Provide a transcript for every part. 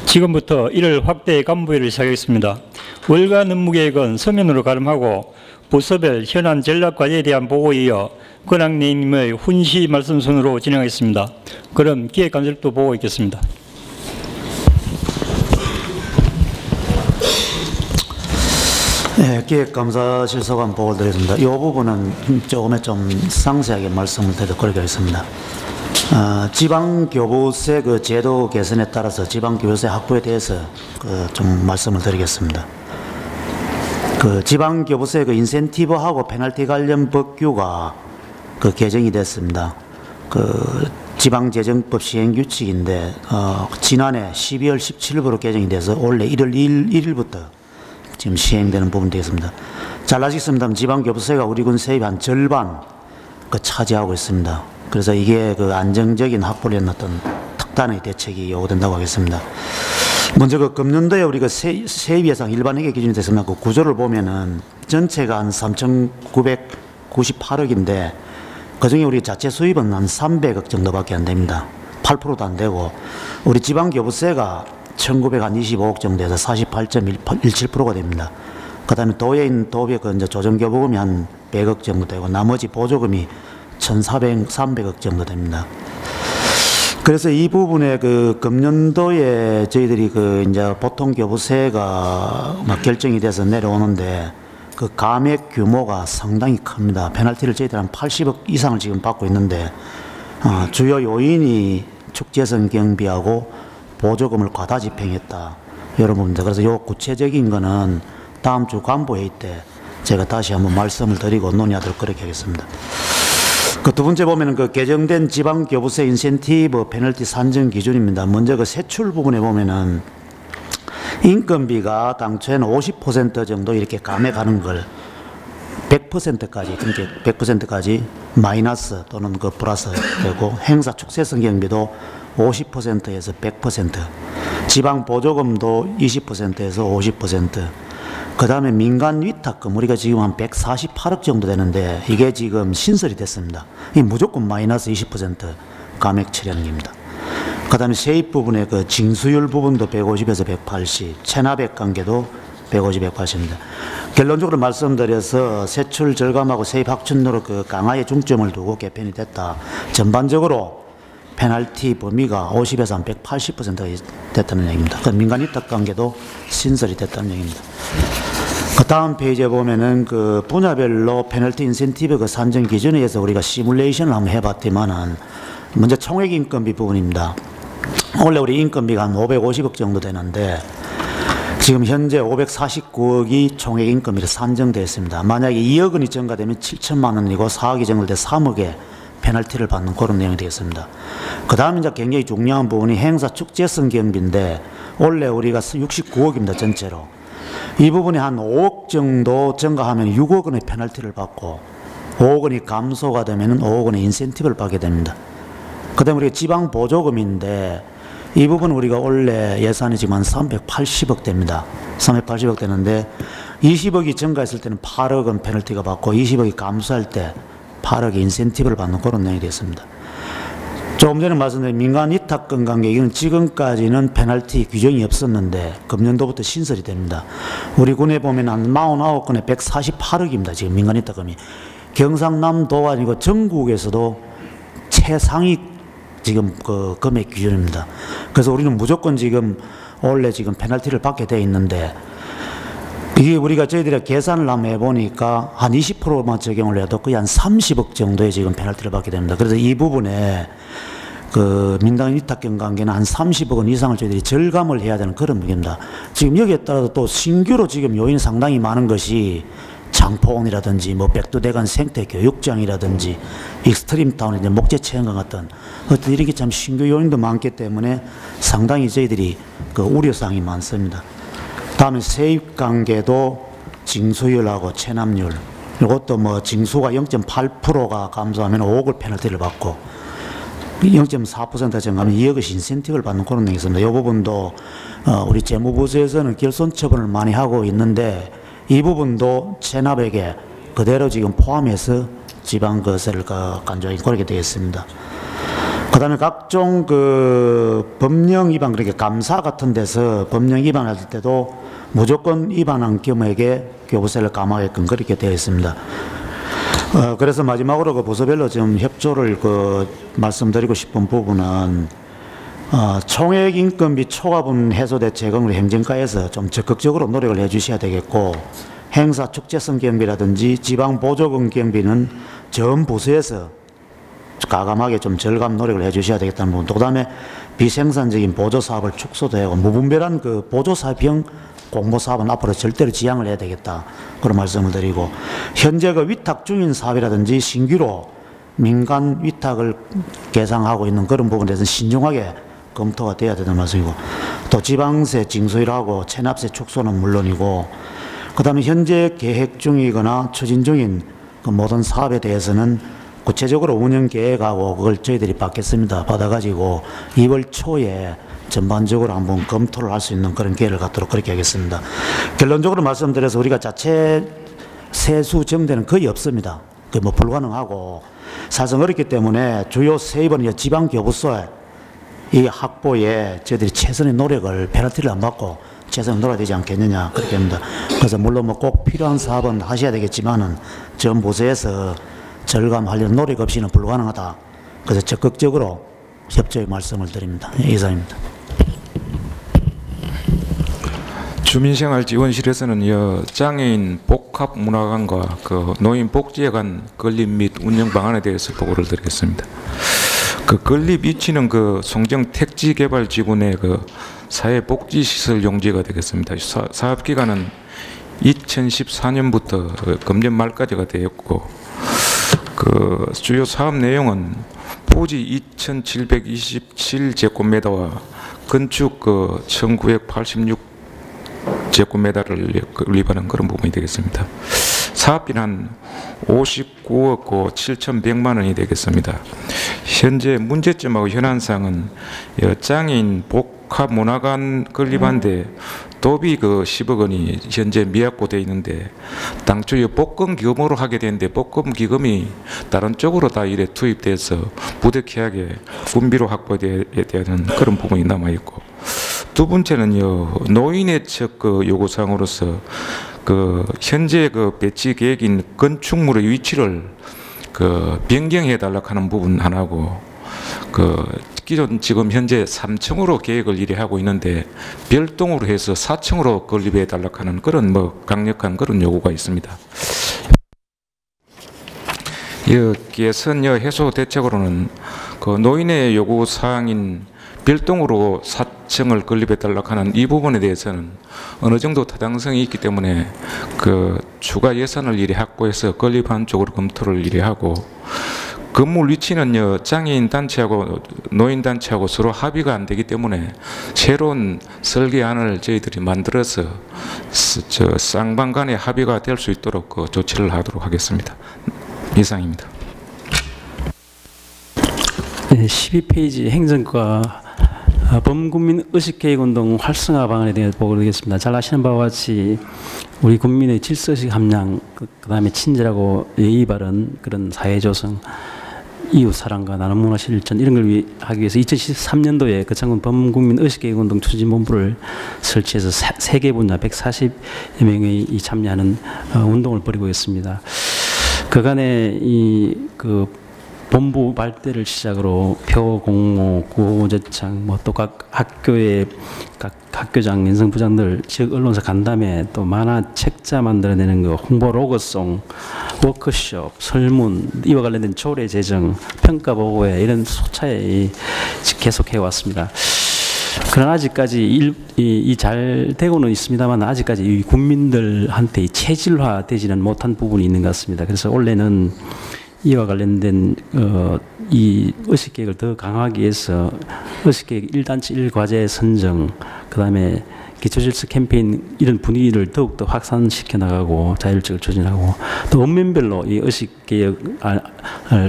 지금부터 1월 확대 간부회를 시작하겠습니다. 월간 업무계획은 서면으로 가름하고 부서별 현안 전략 과제에 대한 보고에 이어 권학님의 훈시 말씀 순으로 진행하겠습니다. 그럼 기획감사도 보고 있겠습니다. 네, 기획감사실 소감 보고 드리겠습니다. 이 부분은 좀 상세하게 말씀을 드리도록 하겠습니다. 지방교부세 그 제도 개선에 따라서 지방교부세 확보에 대해서 좀 말씀을 드리겠습니다. 지방교부세 인센티브하고 페널티 관련 법규가 개정이 됐습니다. 지방재정법 시행규칙인데 지난해 12월 17일부로 개정이 돼서 올해 1월 1일부터 지금 시행되는 부분이 되겠습니다. 잘 아시겠습니다만 지방교부세가 우리 군 세입 한 절반 차지하고 있습니다. 그래서 이게 안정적인 확보를 위한 어떤 특단의 대책이 요구된다고 하겠습니다. 먼저 금년도에 우리가 세입 예상 일반 회계 기준이 됐습니다. 구조를 보면은 전체가 한 3,998억인데 그중에 우리 자체 수입은 한 300억 정도밖에 안 됩니다. 8%도 안 되고 우리 지방교부세가 1,925억 정도에서 48.17%가 됩니다. 그 다음에 도예인 도배 이제 조정교부금이 한 100억 정도 되고 나머지 보조금이 1,300억 정도 됩니다. 그래서 이 부분에 금년도에 저희들이 이제 보통 교부세가 결정이 돼서 내려오는데 감액 규모가 상당히 큽니다. 페널티를 저희들 한 80억 이상을 지금 받고 있는데 주요 요인이 축제성 경비하고 보조금을 과다 집행했다. 이런 부분입니다. 그래서 요 구체적인 거는 다음 주 간부회의 때 제가 다시 한번 말씀을 드리고 논의하도록 그렇게 하겠습니다. 두 번째 보면은 개정된 지방교부세 인센티브 페널티 산정 기준입니다. 먼저 세출 부분에 보면은 인건비가 당초에는 50% 정도 이렇게 감액하는 걸 100%까지, 그러니까 100%까지 마이너스 또는 플러스 되고 행사 축제성 경비도 50%에서 100%, 지방 보조금도 20%에서 50%, 그 다음에 민간 위탁금 우리가 지금 한 148억 정도 되는데 이게 지금 신설이 됐습니다. 이 무조건 마이너스 20% 감액 처리하는 겁니다. 그 다음에 세입 부분의 징수율 부분도 150에서 180, 체납액 관계도 150, 180입니다. 결론적으로 말씀드려서 세출 절감하고 세입 확충으로 강화에 중점을 두고 개편이 됐다. 전반적으로 페널티 범위가 50에서 한 180%가 됐다는 얘기입니다. 민간 위탁 관계도 신설이 됐다는 얘기입니다. 그 다음 페이지에 보면은 분야별로 페널티 인센티브 산정 기준에 의해서 우리가 시뮬레이션을 한번 해봤지만은 먼저 총액 인건비 부분입니다. 원래 우리 인건비가 한 550억 정도 되는데 지금 현재 549억이 총액 인건비로 산정되어 있습니다. 만약에 2억 원이 증가되면 7천만 원이고 4억이 증가될 때 3억의 페널티를 받는 그런 내용이 되겠습니다. 그 다음에 이제 굉장히 중요한 부분이 행사 축제성 경비인데 원래 우리가 69억입니다. 전체로. 이 부분이 한 5억 정도 증가하면 6억 원의 페널티를 받고 5억 원이 감소가 되면 5억 원의 인센티브를 받게 됩니다. 그 다음에 우리가 지방 보조금인데 이 부분 우리가 원래 예산이 지금 한 380억 됩니다. 380억 되는데 20억이 증가했을 때는 8억 원 페널티가 받고 20억이 감소할 때 8억의 인센티브를 받는 그런 내용이 됐습니다. 조금 전에 말씀드린 민간 위탁금 관계 이건 지금까지는 페널티 규정이 없었는데 금년도부터 신설이 됩니다. 우리 군에 보면 한 49건에 148억입니다. 지금 민간 위탁금이 경상남도가 아니고 전국에서도 최상위 지금 금액 기준입니다. 그래서 우리는 무조건 지금 원래 지금 페널티를 받게 돼 있는데 이게 우리가 저희들이 계산을 한번 해보니까 한 20%만 적용을 해도 거의 한 30억 정도의 지금 페널티를 받게 됩니다. 그래서 이 부분에 민간 위탁금 관계는 한 30억 원 이상을 저희들이 절감을 해야 되는 그런 문제입니다. 지금 여기에 따라서 또 신규로 지금 요인이 상당히 많은 것이 장포원이라든지 백두대간 생태교육장이라든지 익스트림타운이라든지 목재체험관 같은 어떤 이런 게 참 신규 요인도 많기 때문에 상당히 저희들이 우려사항이 많습니다. 다음에 세입 관계도 징수율하고 체납률 이것도 징수가 0.8%가 감소하면 5억을 페널티를 받고 0.4% 증가하면 2억의 인센티브를 받는 그런 내용이 있습니다. 이 부분도 우리 재무부서에서는 결손 처분을 많이 하고 있는데 이 부분도 체납액에 그대로 지금 포함해서 지방거세를 간주하게 그렇게 되어 있습니다. 그 그다음에 각종 그 법령 위반, 그렇게 감사 같은 데서 법령 위반할 때도 무조건 위반한 경우에게 교부세를 감하게끔 그렇게 되어 있습니다. 그래서 마지막으로 그 부서별로 좀 협조를 말씀드리고 싶은 부분은 총액 인건 및 초과분 해소 대책을 행정가에서 좀 적극적으로 노력을 해 주셔야 되겠고, 행사 축제성 경비라든지 지방 보조금 경비는 전 부서에서 가감하게 좀 절감 노력을 해 주셔야 되겠다는 부분, 또 그다음에 비생산적인 보조 사업을 축소도 하고 무분별한 그 보조 사업형 공모 사업은 앞으로 절대로 지양을 해야 되겠다, 그런 말씀을 드리고, 현재 그 위탁 중인 사업이라든지 신규로 민간 위탁을 계상하고 있는 그런 부분에 대해서는 신중하게 검토가 돼야 되는 말씀이고, 또 지방세 징수율하고 체납세 축소는 물론이고, 그 다음에 현재 계획 중이거나 추진 중인 그 모든 사업에 대해서는 구체적으로 운영 계획하고 그걸 저희들이 받아가지고 2월 초에 전반적으로 한번 검토를 할 수 있는 그런 기회를 갖도록 그렇게 하겠습니다. 결론적으로 말씀드려서 우리가 자체 세수 정대는 거의 없습니다. 그게 뭐 불가능하고, 사실 어렵기 때문에 주요 세입은 지방 교부소에 이 확보에 저희들이 최선의 노력을, 페널티를 안 받고 최선을 노려야 되지 않겠느냐, 그렇게 합니다. 그래서 물론 뭐 꼭 필요한 사업은 하셔야 되겠지만은 전 부서에서 절감하려는 노력 없이는 불가능하다. 그래서 적극적으로 협조의 말씀을 드립니다. 이상입니다. 주민생활지원실에서는 장애인 복합문화관과 그 노인 복지에 관 건립 및 운영 방안에 대해서 보고를 드리겠습니다. 그 건립 위치는 그 송정 택지개발지구 내 그 사회복지시설 용지가 되겠습니다. 사업 기간은 2014년부터 금년 말까지가 되었고, 그 주요 사업 내용은 토지 2,727제곱미터와 건축 그 1,986제곱미터를 건립하는 그런 부분이 되겠습니다. 사업비는 한 59억 7,100만 원이 되겠습니다. 현재 문제점하고 현안사항은 장애인 복합문화관 건립한데 도비 그 10억 원이 현재 미약고되어 있는데, 당초 복권 기금으로 하게 되는데 복권 기금이 다른 쪽으로 다 이래 투입돼서 부득이하게 군비로 확보되어야 되는 그런 부분이 남아있고, 두 번째는요, 노인의 척 그 요구사항으로서 그 현재 그 배치 계획인 건축물의 위치를 그 변경해 달라고 하는 부분 하나고, 그 기존 지금 현재 3층으로 계획을 이래 하고 있는데 별동으로 해서 4층으로 건립해 달라고 하는 그런 뭐 강력한 그런 요구가 있습니다. 개선 해소 대책으로는 그 노인의 요구 사항인 별동으로 4층을 건립해 달라고 하는 이 부분에 대해서는 어느 정도 타당성이 있기 때문에 그 추가 예산을 이래 확보해서 건립한 쪽으로 검토를 이래 하고, 건물 위치는 장애인 단체하고 노인 단체하고 서로 합의가 안 되기 때문에 새로운 설계안을 저희들이 만들어서 쌍방 간의 합의가 될 수 있도록 그 조치를 하도록 하겠습니다. 이상입니다. 네, 12페이지 행정과 범국민 의식계획운동 활성화 방안에 대해 보고를 드리겠습니다. 잘 아시는 바와 같이 우리 국민의 질서의식 함량, 그다음에 친절하고 예의 바른 그런 사회조성, 이웃사랑과 나눔 문화 실천, 이런 걸 하기 위해서 2013년도에 거창군 범국민 의식계획운동 추진본부를 설치해서 3개 분야 140여 명이 참여하는 운동을 벌이고 있습니다. 그간에 그 본부 발대를 시작으로 표공모, 구호제창, 뭐 또 각 학교의 각 학교장, 인성부장들, 지역 언론사 간담회, 또 만화 책자 만들어내는 거, 홍보 로고송, 워크숍, 설문, 이와 관련된 조례 제정, 평가 보고회, 이런 소차에 계속해 왔습니다. 그러나 아직까지 잘 되고는 있습니다만 아직까지 이 국민들한테 체질화되지는 못한 부분이 있는 것 같습니다. 그래서 올해는 이와 관련된 이 의식계획을 더 강화하기 위해서 의식계획 1단체 1과제 선정, 그 다음에 기초질서 캠페인, 이런 분위기를 더욱더 확산시켜 나가고 자율적으로 추진하고, 또 읍면별로 이 의식계획을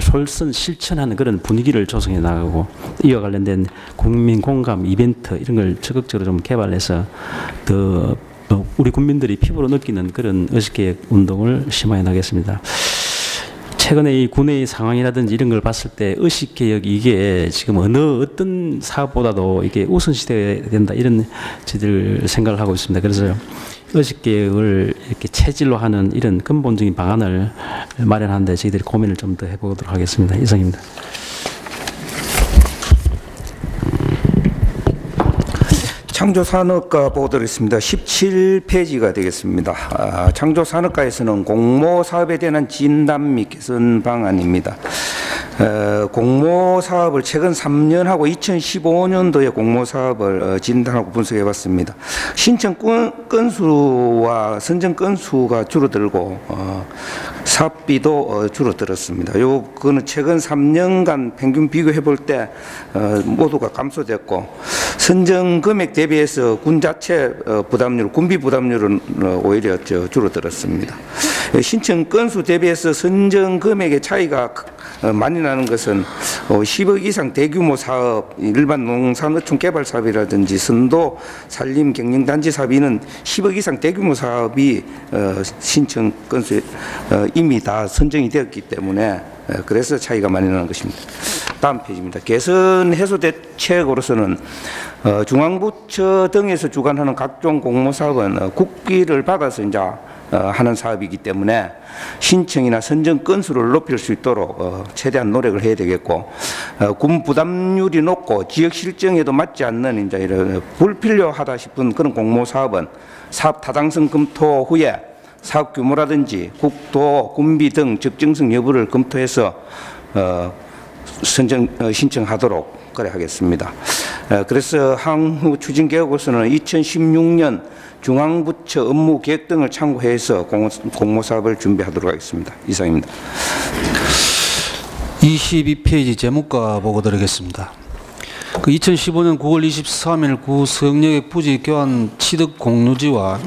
솔선 실천하는 그런 분위기를 조성해 나가고, 이와 관련된 국민 공감 이벤트 이런 걸 적극적으로 좀 개발해서 더 우리 국민들이 피부로 느끼는 그런 의식계획 운동을 심화해 나가겠습니다. 최근에 이 군의 상황이라든지 이런 걸 봤을 때 의식개혁 이게 지금 어떤 사업보다도 이게 우선시돼야 된다 이런 저희들 생각을 하고 있습니다. 그래서 의식개혁을 이렇게 체질로 하는 이런 근본적인 방안을 마련하는데 저희들이 고민을 좀 더 해보도록 하겠습니다. 이상입니다. 창조산업과 보도했습니다. 17페이지가 되겠습니다. 창조산업과에서는 공모사업에 대한 진단 및 개선 방안입니다. 공모사업을 최근 3년하고 2015년도에 공모사업을 진단하고 분석해 봤습니다. 신청 건수와 선정 건수가 줄어들고 사업비도 줄어들었습니다. 그거는 최근 3년간 평균 비교해 볼 때 모두가 감소됐고 선정 금액 대비해서 군 자체 부담률, 군비 부담률은 오히려 줄어들었습니다. 신청 건수 대비해서 선정 금액의 차이가 많이 나는 것은 10억 이상 대규모 사업, 일반 농산어촌 개발 사업이라든지 선도 산림 경영단지 사업이는 10억 이상 대규모 사업이 신청 건수에 이미 다 선정이 되었기 때문에 그래서 차이가 많이 나는 것입니다. 다음 페이지입니다. 개선 해소 대책으로서는 중앙부처 등에서 주관하는 각종 공모사업은 국비를 받아서 이제 하는 사업이기 때문에 신청이나 선정 건수를 높일 수 있도록 최대한 노력을 해야 되겠고 군 부담률이 높고 지역 실정에도 맞지 않는 이제 이런 불필요하다 싶은 그런 공모사업은 사업 타당성 검토 후에 사업 규모라든지 국토, 군비 등 적정성 여부를 검토해서 신청하도록 그래 하겠습니다. 그래서 향후 추진 계획으로서는 2016년 중앙부처 업무 계획 등을 참고해서 공모사업을 준비하도록 하겠습니다. 이상입니다. 22페이지 제목과 보고 드리겠습니다. 2015년 9월 23일 구 성역의 부지 교환 취득 공유지와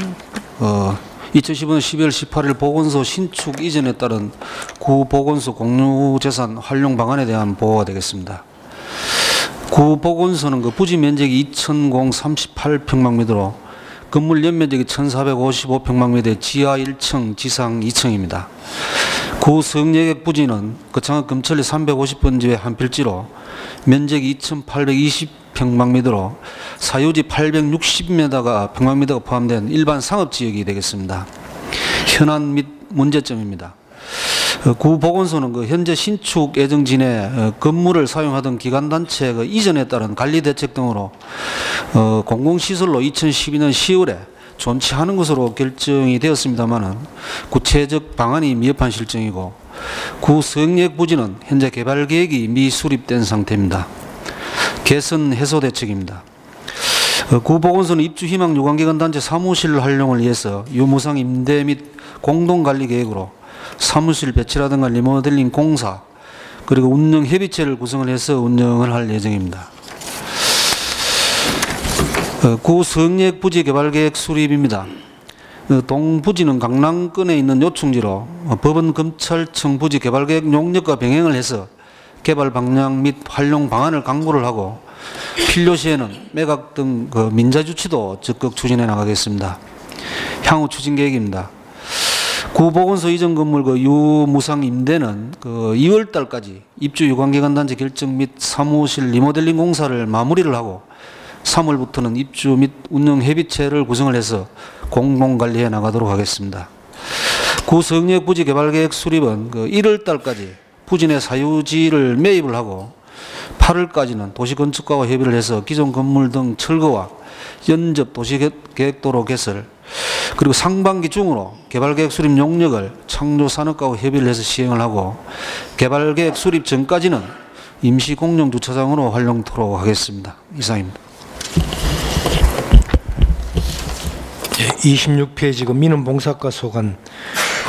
2015년 12월 18일 보건소 신축 이전에 따른 구 보건소 공유재산 활용 방안에 대한 보고가 되겠습니다. 구 보건소는 그 부지 면적이 2,038평방미터로 건물 연면적이 1,455평방미터에 지하 1층, 지상 2층입니다. 구 성역의 부지는 거창한 금천리 350번지의 한 필지로 면적이 2,820평방미터로 사유지 860m가 평방미터가 포함된 일반 상업지역이 되겠습니다. 현안 및 문제점입니다. 구 보건소는 현재 신축 예정진에 건물을 사용하던 기관단체 이전에 따른 관리대책 등으로 공공시설로 2012년 10월에 존치하는 것으로 결정이 되었습니다만 구체적 방안이 미흡한 실정이고 구 성역 부지는 현재 개발 계획이 미수립된 상태입니다. 개선 해소 대책입니다. 구 보건소는 입주 희망 유관기관단체 사무실 활용을 위해서 유무상 임대 및 공동관리 계획으로 사무실 배치라든가 리모델링 공사 그리고 운영 협의체를 구성을 해서 운영을 할 예정입니다. 구 성역 부지 개발 계획 수립입니다. 동부지는 강남권에 있는 요충지로 법원 검찰청 부지 개발 계획 용역과 병행을 해서 개발 방향 및 활용 방안을 강구를 하고 필요시에는 매각 등 민자주치도 적극 추진해 나가겠습니다. 향후 추진 계획입니다. 구 보건소 이전 건물 유무상 임대는 2월 달까지 입주 유관기관 단체 결정 및 사무실 리모델링 공사를 마무리를 하고 3월부터는 입주 및 운영 협의체를 구성을 해서 공동관리해 나가도록 하겠습니다. 구 성역 부지 개발 계획 수립은 1월 달까지 부지 내 사유지를 매입을 하고 8월까지는 도시건축가와 협의를 해서 기존 건물 등 철거와 연접 도시계획도로 개설 그리고 상반기 중으로 개발계획 수립 용역을 창조산업과와 협의를 해서 시행을 하고 개발계획 수립 전까지는 임시공용주차장으로 활용토록 하겠습니다. 이상입니다. 26페이지 민원봉사과 소관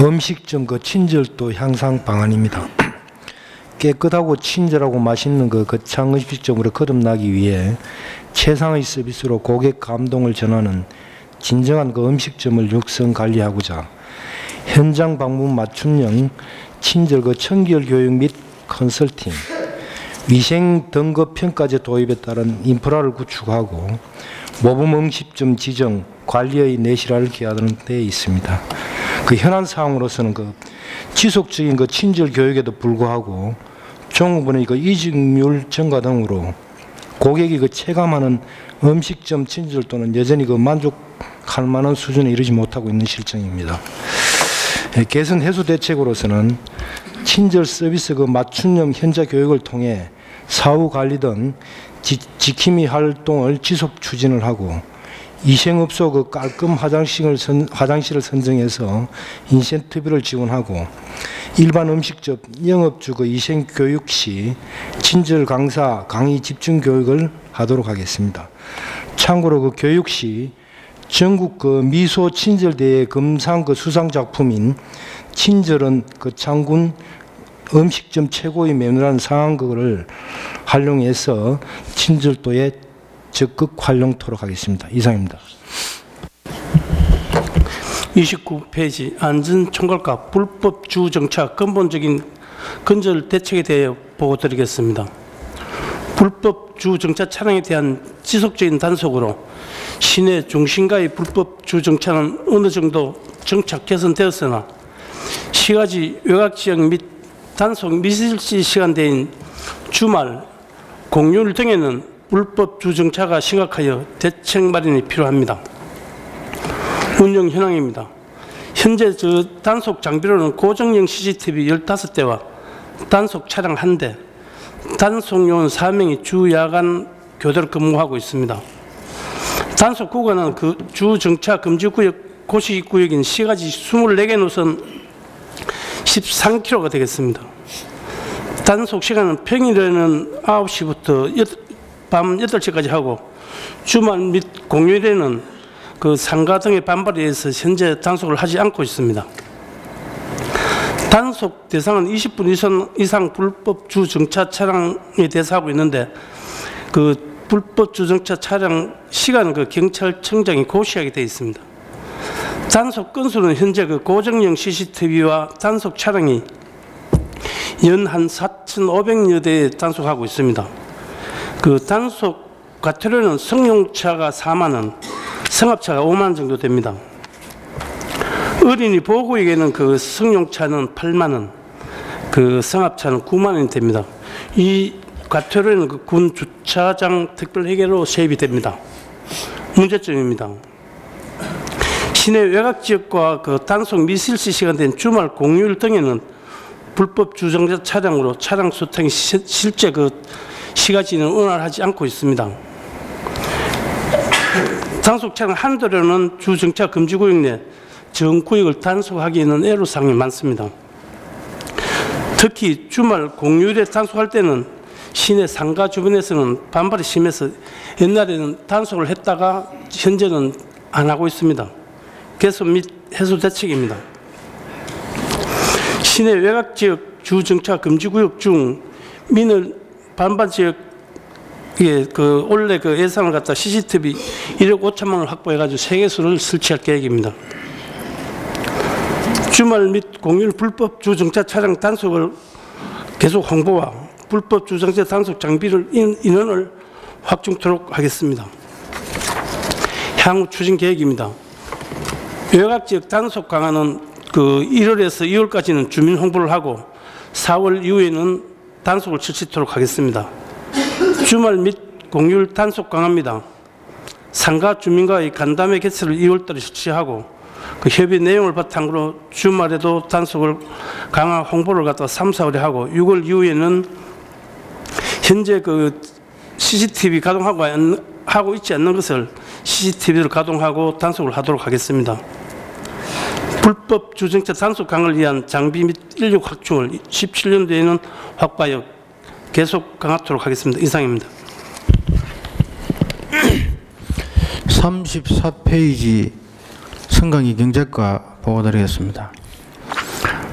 음식점 친절도 향상 방안입니다. 깨끗하고 친절하고 맛있는 거창 음식점으로 거듭나기 위해 최상의 서비스로 고객 감동을 전하는 진정한 음식점을 육성 관리하고자 현장 방문 맞춤형 친절 청결 교육 및 컨설팅, 위생 등급 평가제 도입에 따른 인프라를 구축하고 모범 음식점 지정 관리의 내실화를 기하는 데 있습니다. 그 현안 사항으로서는 그 지속적인 그 친절 교육에도 불구하고 종업원의 그 이직률 증가 등으로 고객이 그 체감하는 음식점 친절도는 여전히 그 만족할 만한 수준에 이르지 못하고 있는 실정입니다. 개선 해소 대책으로서는 친절 서비스 그 맞춤형 현장 교육을 통해 사후 관리 등 지킴이 활동을 지속 추진을 하고 위생업소 그 깔끔 화장실을 선정해서 인센티브를 지원하고 일반 음식점 영업주 그 위생 교육 시 친절 강사 강의 집중 교육을 하도록 하겠습니다. 참고로 그 교육 시 전국 그 미소 친절 대회 금상 그 수상 작품인 친절은 그 장군 음식점 최고의 메뉴라는 상황극을 활용해서 친절도에 적극 활용토록 하겠습니다. 이상입니다. 29페이지 안전총괄과 불법 주정차 근본적인 근절 대책에 대해 보고드리겠습니다. 불법 주정차 차량에 대한 지속적인 단속으로 시내 중심가의 불법 주정차는 어느 정도 정착 개선되었으나 시가지 외곽지역 및 단속 미실시 시간대인 주말, 공휴일 등에는 불법 주정차가 심각하여 대책 마련이 필요합니다. 운영 현황입니다. 현재 단속 장비로는 고정형 CCTV 15대와 단속 차량 1대, 단속요원 4명이 주 야간 교대로 근무하고 있습니다. 단속 구간은 그 주정차 금지구역 고시구역인 시가지 24개 노선 13km가 되겠습니다. 단속 시간은 평일에는 9시부터 밤 8시까지 하고 주말 및 공휴일에는 그 상가 등의 반발에 의해서 현재 단속을 하지 않고 있습니다. 단속 대상은 20분 이상 불법 주정차 차량에 대해서 있는데 그 불법 주정차 차량 시간은 그 경찰청장이 고시하게 되어 있습니다. 단속 건수는 현재 그 고정형 CCTV와 단속 차량이 연 한 4,500여 대 단속하고 있습니다. 그 단속 과태료는 승용차가 4만 원, 승합차가 5만 원 정도 됩니다. 어린이 보호구역에는 그 승용차는 8만 원, 그 승합차는 9만 원이 됩니다. 이 과태료는 그 군 주차장 특별회계로 세입이 됩니다. 문제점입니다. 시내 외곽지역과 그 단속 미실시 시간대인 주말 공휴일 등에는 불법 주정차 차량으로 차량 수탱이 실제 그 시가지는 원활하지 않고 있습니다. 단속 차량 한도로는 주정차 금지구역 내 정구역을 단속하기에는 애로사항이 많습니다. 특히 주말 공휴일에 단속할 때는 시내 상가 주변에서는 반발이 심해서 옛날에는 단속을 했다가 현재는 안 하고 있습니다. 개선 및 해소 대책입니다. 시내 외곽지역 주정차 금지구역 중 민을 반반 지역에 그 원래 그 예산을 갖다 CCTV 1억 5천만 원을 확보해가지고 3개소를 설치할 계획입니다. 주말 및 공휴일 불법 주정차 차량 단속을 계속 홍보와 불법 주정차 단속 장비를 인원을 확충토록 하겠습니다. 향후 추진 계획입니다. 외곽지역 단속 강화는 그 1월에서 2월까지는 주민 홍보를 하고 4월 이후에는 단속을 실시토록 하겠습니다. 주말 및 공휴일 단속 강화입니다. 상가 주민과의 간담회 개최를 2월달에 실시하고 그 협의 내용을 바탕으로 주말에도 단속을 강화 홍보를 갖다 3, 4월에 하고 6월 이후에는 현재 그 CCTV 가동하고 있지 않는 것을 CCTV를 가동하고 단속을 하도록 하겠습니다. 불법 주정차 단속 강화를 위한 장비 및 인력 확충을 17년도에는 확보하여 계속 강화하도록 하겠습니다. 이상입니다. 34페이지 성강이 경제과 보고드리겠습니다.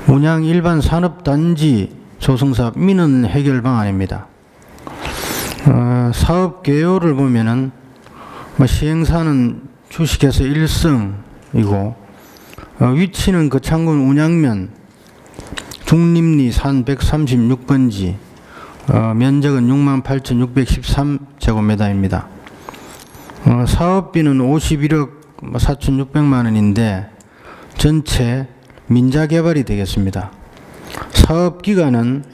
운양 일반 산업단지 조성사업 민원 해결 방안입니다. 사업 개요를 보면은 시행사는 주식회사 1성이고 위치는 거창군 운양면 중림리 산 136번지 면적은 68,613제곱미터입니다. 사업비는 51억 4,600만 원인데 전체 민자개발이 되겠습니다. 사업 기간은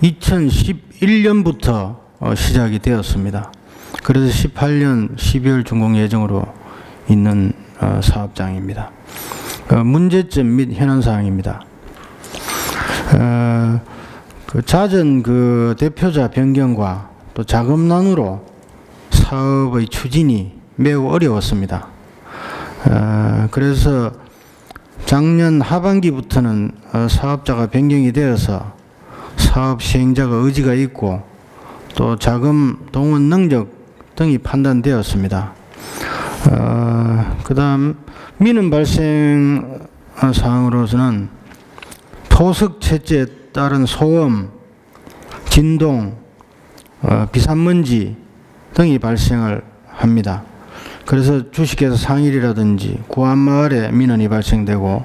2011년부터 시작이 되었습니다. 그래서 18년 12월 준공 예정으로 있는 사업장입니다. 문제점 및 현안사항입니다. 그 잦은 그 대표자 변경과 또 자금난으로 사업의 추진이 매우 어려웠습니다. 그래서 작년 하반기부터는 사업자가 변경이 되어서 사업 시행자가 의지가 있고 또 자금 동원 능력 등이 판단되었습니다. 그 다음 민원 발생 사항으로서는 토석 채취에 따른 소음, 진동, 비산먼지 등이 발생을 합니다. 그래서 주식회사 상일이라든지 구안마을에 민원이 발생되고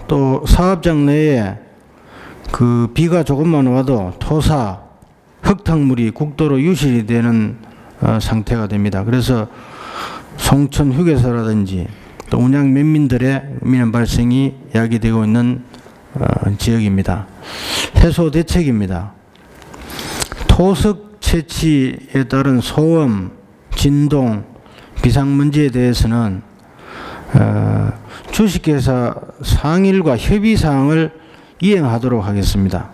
또 사업장 내에 그 비가 조금만 와도 토사, 흙탕물이 국도로 유실이 되는 상태가 됩니다. 그래서 송천 휴게소라든지 또 운양 면민들의 민원 발생이 야기되고 있는 지역입니다. 해소 대책입니다. 토석 채취에 따른 소음, 진동, 비상문제에 대해서는 주식회사 상일과 협의사항을 이행하도록 하겠습니다.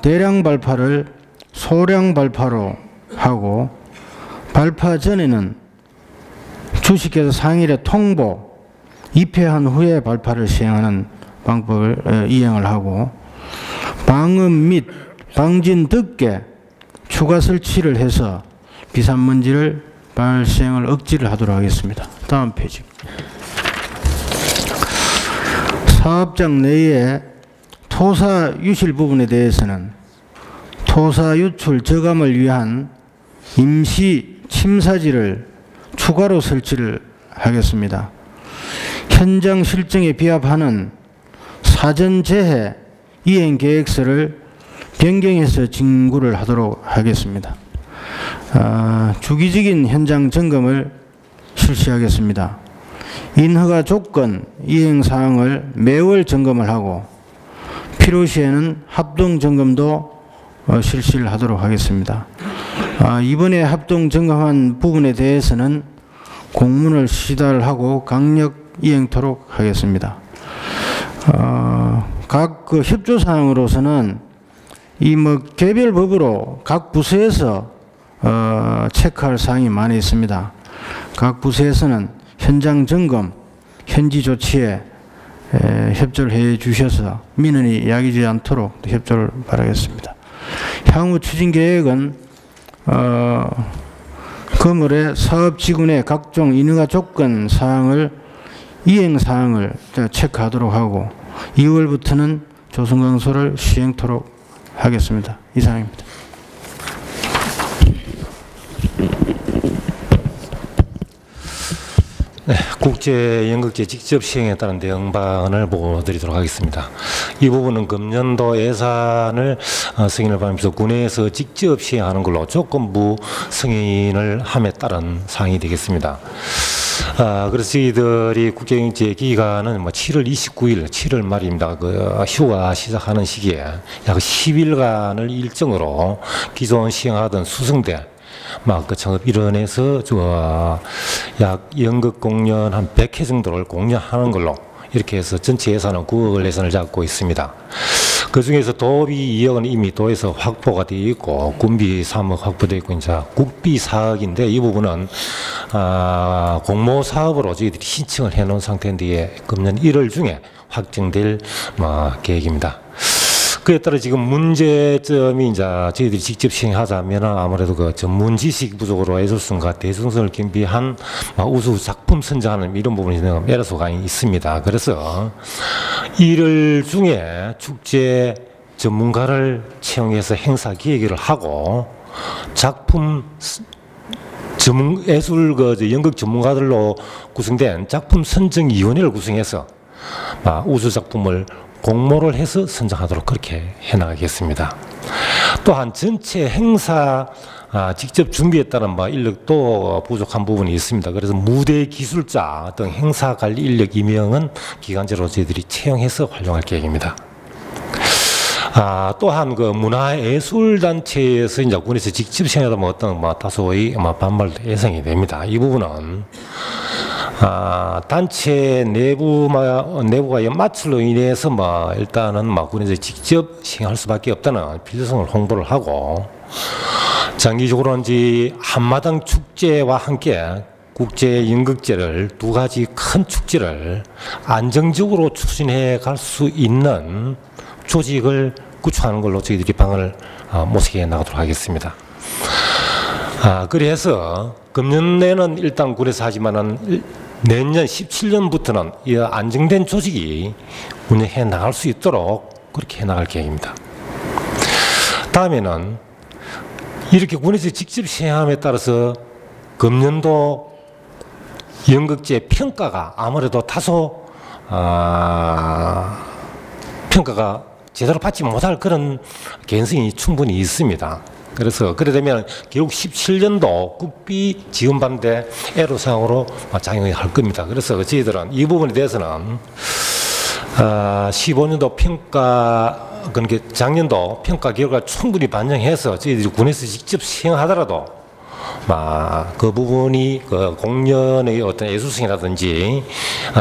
대량 발파를 소량 발파로 하고 발파 전에는 주식회사 상일의 통보, 입회한 후에 발파를 시행하는 방법을 이행을 하고 방음 및 방진 덮개 추가 설치를 해서 비산먼지를 발생을 억지를 하도록 하겠습니다. 다음 페이지. 사업장 내에 토사 유실 부분에 대해서는 토사 유출 저감을 위한 임시 침사지를 추가로 설치를 하겠습니다. 현장 실정에 비합하는 사전 재해 이행 계획서를 변경해서 진구를 하도록 하겠습니다. 주기적인 현장 점검을 실시하겠습니다. 인허가 조건, 이행사항을 매월 점검을 하고 필요시에는 합동 점검도 실시를 하도록 하겠습니다. 이번에 합동 점검한 부분에 대해서는 공문을 시달하고 강력 이행토록 하겠습니다. 각 그 협조사항으로서는 이 개별 법으로 각 부서에서 체크할 사항이 많이 있습니다. 각 부서에서는 현장 점검, 현지 조치에 협조를 해 주셔서 민원이 야기되지 않도록 협조를 바라겠습니다. 향후 추진 계획은 건물의 사업지구내 각종 인허가 조건 사항을 이행 사항을 체크하도록 하고 2월부터는 조성강소를 시행토록 하겠습니다. 이상입니다. 네, 국제연극제 직접 시행에 따른 대응방안을 보고드리도록 하겠습니다. 이 부분은 금년도 예산을 승인을 받으면서 군에서 직접 시행하는 걸로 조건부 승인을 함에 따른 사항이 되겠습니다. 그래서 저희들이 국제연극제 기간은 7월 29일, 7월 말입니다. 그 휴가 시작하는 시기에 약 10일간을 일정으로 기존 시행하던 수성대 그 창업 일원에서 약 연극 공연 한 100회 정도를 공연하는 걸로 이렇게 해서 전체 예산은 9억 예산을 잡고 있습니다. 그 중에서 도비 2억은 이미 도에서 확보가 되어 있고 군비 3억 확보되어 있고 이제 국비 4억인데 이 부분은 공모 사업으로 저희들이 신청을 해놓은 상태인데 금년 1월 중에 확정될 계획입니다. 그에 따라 지금 문제점이 이제 저희들이 직접 시행하자면 아무래도 그 전문 지식 부족으로 애소성과 대중성을 겸비한 우수 작품 선정하는 이런 부분이 애로사항가 있습니다. 그래서 1월 중에 축제 전문가를 채용해서 행사 기획을 하고 작품 예술 연극 전문가들로 구성된 작품 선정위원회를 구성해서 우수 작품을 공모를 해서 선정하도록 그렇게 해나가겠습니다. 또한 전체 행사 직접 준비에 따른 인력도 부족한 부분이 있습니다. 그래서 무대 기술자 등 행사 관리 인력 임용은 기간제로 저희들이 채용해서 활용할 계획입니다. 또한 그 문화예술단체에서 이제 군에서 직접 시행하다 어떤 다소의 반발도 예상이 됩니다. 이 부분은 단체 내부가 연마출로 인해서 일단은 군에서 직접 시행할 수밖에 없다는 필요성을 홍보를 하고, 장기적으로는 이제 한마당 축제와 함께 국제 연극제를 두 가지 큰 축제를 안정적으로 추진해 갈 수 있는 조직을 구축하는 걸로 저희들이 방안을 모색해 나가도록 하겠습니다. 그래서 금년에는 일단 군에서 하지만은 내년 17년부터는 이 안정된 조직이 운영해 나갈 수 있도록 그렇게 해 나갈 계획입니다. 다음에는 이렇게 군에서 직접 시행함에 따라서 금년도 연극제 평가가 아무래도 다소 평가가 제대로 받지 못할 그런 개연성이 충분히 있습니다. 그래서 그래 되면 결국 17년도 국비 지원반대 애로사항으로 작용할 겁니다. 그래서 저희들은 이 부분에 대해서는 15년도 평가, 그러니까 작년도 평가 결과 충분히 반영해서 저희들이 군에서 직접 시행하더라도 그 부분이 그 공연의 어떤 예술성이라든지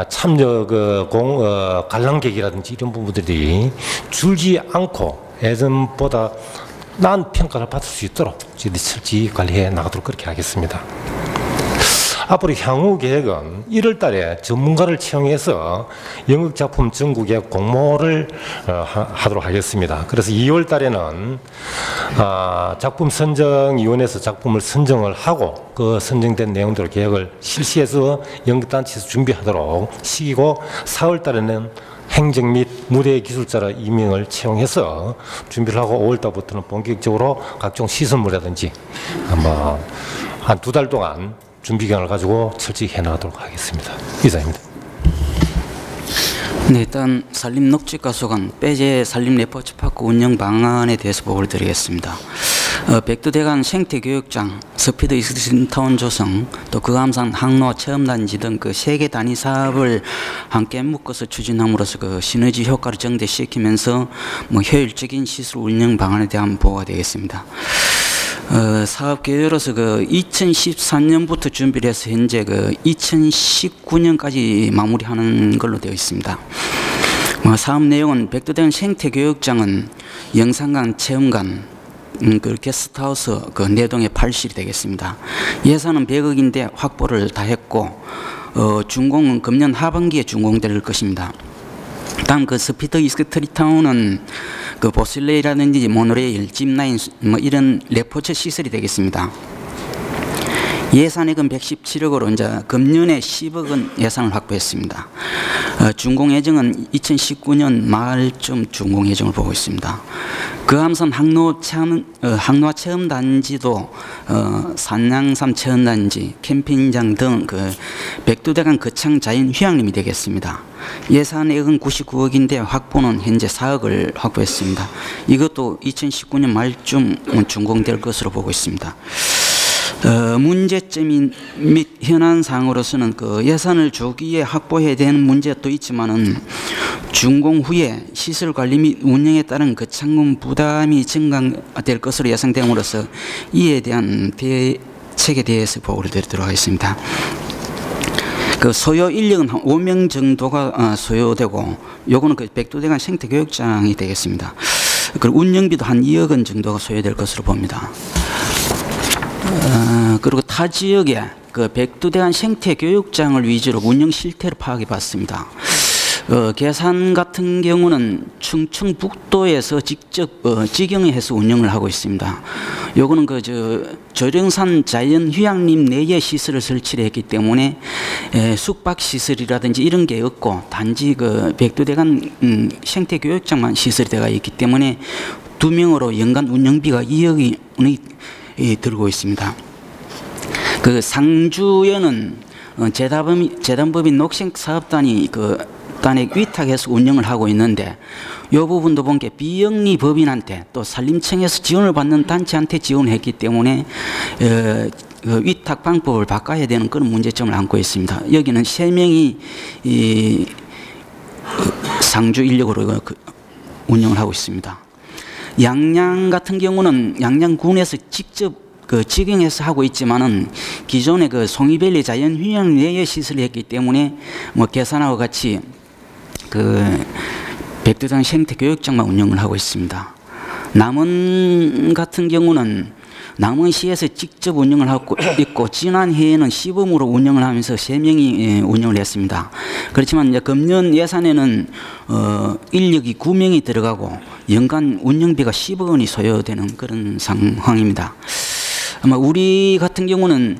참여 관람객이라든지 이런 부분들이 줄지 않고 예전보다 나은 평가를 받을 수 있도록 저희들이 철저히 관리해 나가도록 그렇게 하겠습니다. 앞으로 향후 계획은 1월 달에 전문가를 채용해서 연극작품 전국에 공모를 하도록 하겠습니다. 그래서 2월 달에는 작품 선정위원회에서 작품을 선정을 하고 그 선정된 내용대로 계획을 실시해서 연극단체에서 준비하도록 시키고, 4월 달에는 행정 및 무대 기술자라 임명을 채용해서 준비를 하고 5월 달부터는 본격적으로 각종 시설물이라든지 한 2달 동안 준비 기간을 가지고 철저히 해나가도록 하겠습니다. 이상입니다. 네, 일단 산림 녹지가수관 빼제 산림 레포츠 파크 운영 방안에 대해서 보고를 드리겠습니다. 백두대간 생태교육장, 스피드 익스텐타운 조성, 또 그감산 항로 체험단지 등 그 3개 단위 사업을 함께 묶어서 추진함으로써 그 시너지 효과를 증대시키면서 효율적인 시설 운영 방안에 대한 보고가 되겠습니다. 사업 계획으로서 그 2014년부터 준비를 해서 현재 그 2019년까지 마무리하는 걸로 되어 있습니다. 사업 내용은 백두대간 생태교육장은 영산관, 체험관, 그 게스트하우스 그 4동의 8실이 되겠습니다. 예산은 100억인데 확보를 다 했고, 준공은 금년 하반기에 준공될 것입니다. 다음 그 스피드 익스트리타운은 그 보슬레이라든지 모노레일, 짚라인 이런 레포츠 시설이 되겠습니다. 예산액은 117억으로 이제 금년에 10억 원 예산을 확보했습니다. 준공 예정은 2019년 말쯤 준공 예정을 보고 있습니다. 그함선 항로화 체험단지도 산양삼 체험단지, 캠핑장 등 그 백두대간 거창 자연 휴양림이 되겠습니다. 예산액은 99억인데 확보는 현재 4억을 확보했습니다. 이것도 2019년 말쯤 준공될 것으로 보고 있습니다. 문제점 및 현안사항으로서는 그 예산을 조기에 확보해야 되는 문제도 있지만은 준공 후에 시설 관리 및 운영에 따른 거창금 부담이 증가될 것으로 예상됨으로써 이에 대한 대책에 대해서 보고를 드리도록 하겠습니다. 그 소요 인력은 한 5명 정도가 소요되고, 요거는 그 백두대간 생태교육장이 되겠습니다. 그리고 운영비도 한 2억 원 정도가 소요될 것으로 봅니다. 그리고 타 지역에 그 백두대간 생태교육장을 위주로 운영 실태를 파악해 봤습니다. 계산 같은 경우는 충청북도에서 직접 직영해서 운영을 하고 있습니다. 요거는 그 조령산 자연휴양림 내에 시설을 설치를 했기 때문에 숙박시설이라든지 이런 게 없고, 단지 그 백두대간 생태교육장만 시설이 되어 있기 때문에 2명으로 연간 운영비가 2억 원이 들고 있습니다. 그 상주에는 재단법인 녹색사업단이 그 단에 위탁해서 운영을 하고 있는데 이 부분도 본 게 비영리 법인한테 또 산림청에서 지원을 받는 단체한테 지원했기 때문에 위탁 방법을 바꿔야 되는 그런 문제점을 안고 있습니다. 여기는 3명이 이 상주 인력으로 운영을 하고 있습니다. 양양 같은 경우는 양양군에서 직접 직영해서 하고 있지만은 기존의 송이밸리 자연휴양 내에 시설을 했기 때문에 뭐 계산하고 같이 백두산 생태교육장만 운영을 하고 있습니다. 남원 같은 경우는 남원시에서 직접 운영을 하고 있고 지난해에는 시범으로 운영을 하면서 3명이 운영을 했습니다. 그렇지만 이제 금년 예산에는 인력이 9명이 들어가고 연간 운영비가 10억 원이 소요되는 그런 상황입니다. 아마 우리 같은 경우는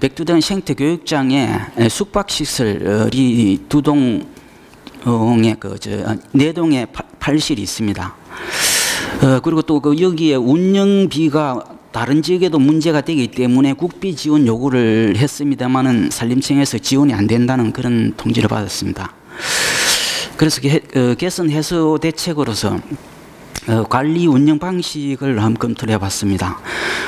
백두산 생태교육장에 숙박시설이 2동에 4동에 8실이 있습니다. 그리고 또 여기에 운영비가 다른 지역에도 문제가 되기 때문에 국비 지원 요구를 했습니다만은 산림청에서 지원이 안 된다는 그런 통지를 받았습니다. 그래서 개선 해소 대책으로서 관리 운영 방식을 한번 검토를 해봤습니다.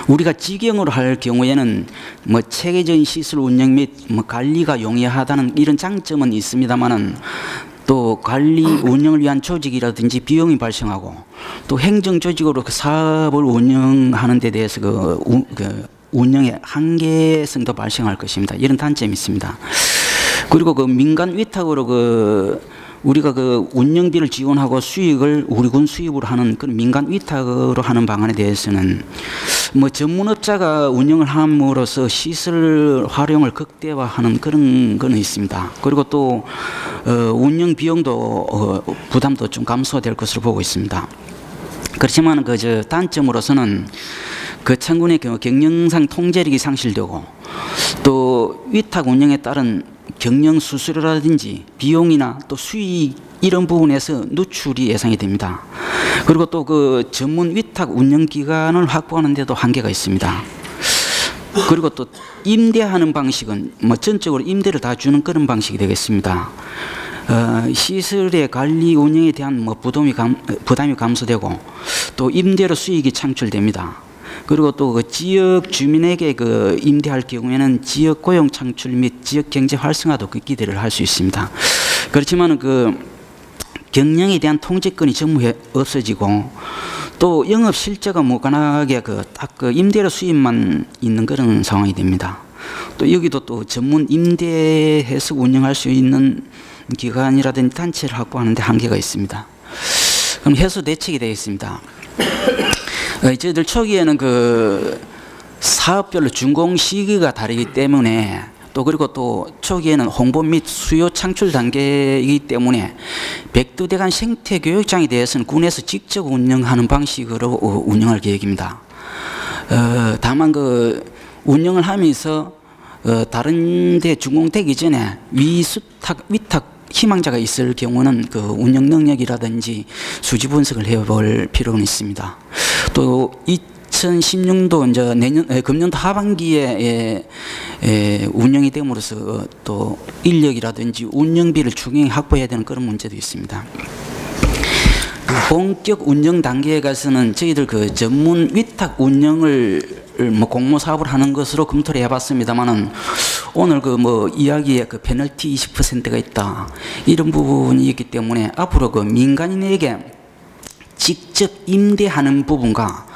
우리가 직영으로 할 경우에는 뭐 체계적인 시설 운영 및 뭐 관리가 용이하다는 이런 장점은 있습니다만은 또 관리 운영을 위한 조직이라든지 비용이 발생하고 또 행정 조직으로 사업을 운영하는 데 대해서 운영의 한계성도 발생할 것입니다. 이런 단점이 있습니다. 그리고 민간 위탁으로 우리가 운영비를 지원하고 수익을 우리 군 수입으로 하는 그런 민간 위탁으로 하는 방안에 대해서는 뭐 전문업자가 운영을 함으로써 시설 활용을 극대화하는 그런 거는 있습니다. 그리고 또 운영 비용도 부담도 좀 감소될 것으로 보고 있습니다. 그렇지만 단점으로서는 창군의 경영상 통제력이 상실되고 또 위탁 운영에 따른 경영 수수료라든지 비용이나 또 수익 이런 부분에서 누출이 예상이 됩니다. 그리고 또 전문 위탁 운영 기간을 확보하는 데도 한계가 있습니다. 그리고 또 임대하는 방식은 뭐 전적으로 임대를 다 주는 그런 방식이 되겠습니다. 시설의 관리 운영에 대한 뭐 부담이 감소되고 또 임대로 수익이 창출됩니다. 그리고 또 지역 주민에게 임대할 경우에는 지역 고용 창출 및 지역 경제 활성화도 기대를 할 수 있습니다. 그렇지만 경영에 대한 통제권이 전부 없어지고 또 영업 실적가 무관하게 딱 임대료 수입만 있는 그런 상황이 됩니다. 또 여기도 또 전문 임대해서 운영할 수 있는 기관이라든지 단체를 확보하는 데 한계가 있습니다. 그럼 해소 대책이 되겠습니다. 저희들 초기에는 사업별로 준공 시기가 다르기 때문에 또 그리고 또 초기에는 홍보 및 수요 창출 단계이기 때문에 백두대간 생태교육장에 대해서는 군에서 직접 운영하는 방식으로 운영할 계획입니다. 다만 운영을 하면서 다른 데 준공되기 전에 위탁 희망자가 있을 경우는 운영 능력이라든지 수지 분석을 해볼 필요는 있습니다. 또 2016도 이제 금년도 하반기에 운영이 됨으로써 또 인력이라든지 운영비를 충분히 확보해야 되는 그런 문제도 있습니다. 본격 운영 단계에 가서는 저희들 전문 위탁 운영을 뭐 공모 사업을 하는 것으로 검토를 해봤습니다만은 오늘 이야기에 페널티 20%가 있다 이런 부분이 있기 때문에 앞으로 민간인에게 직접 임대하는 부분과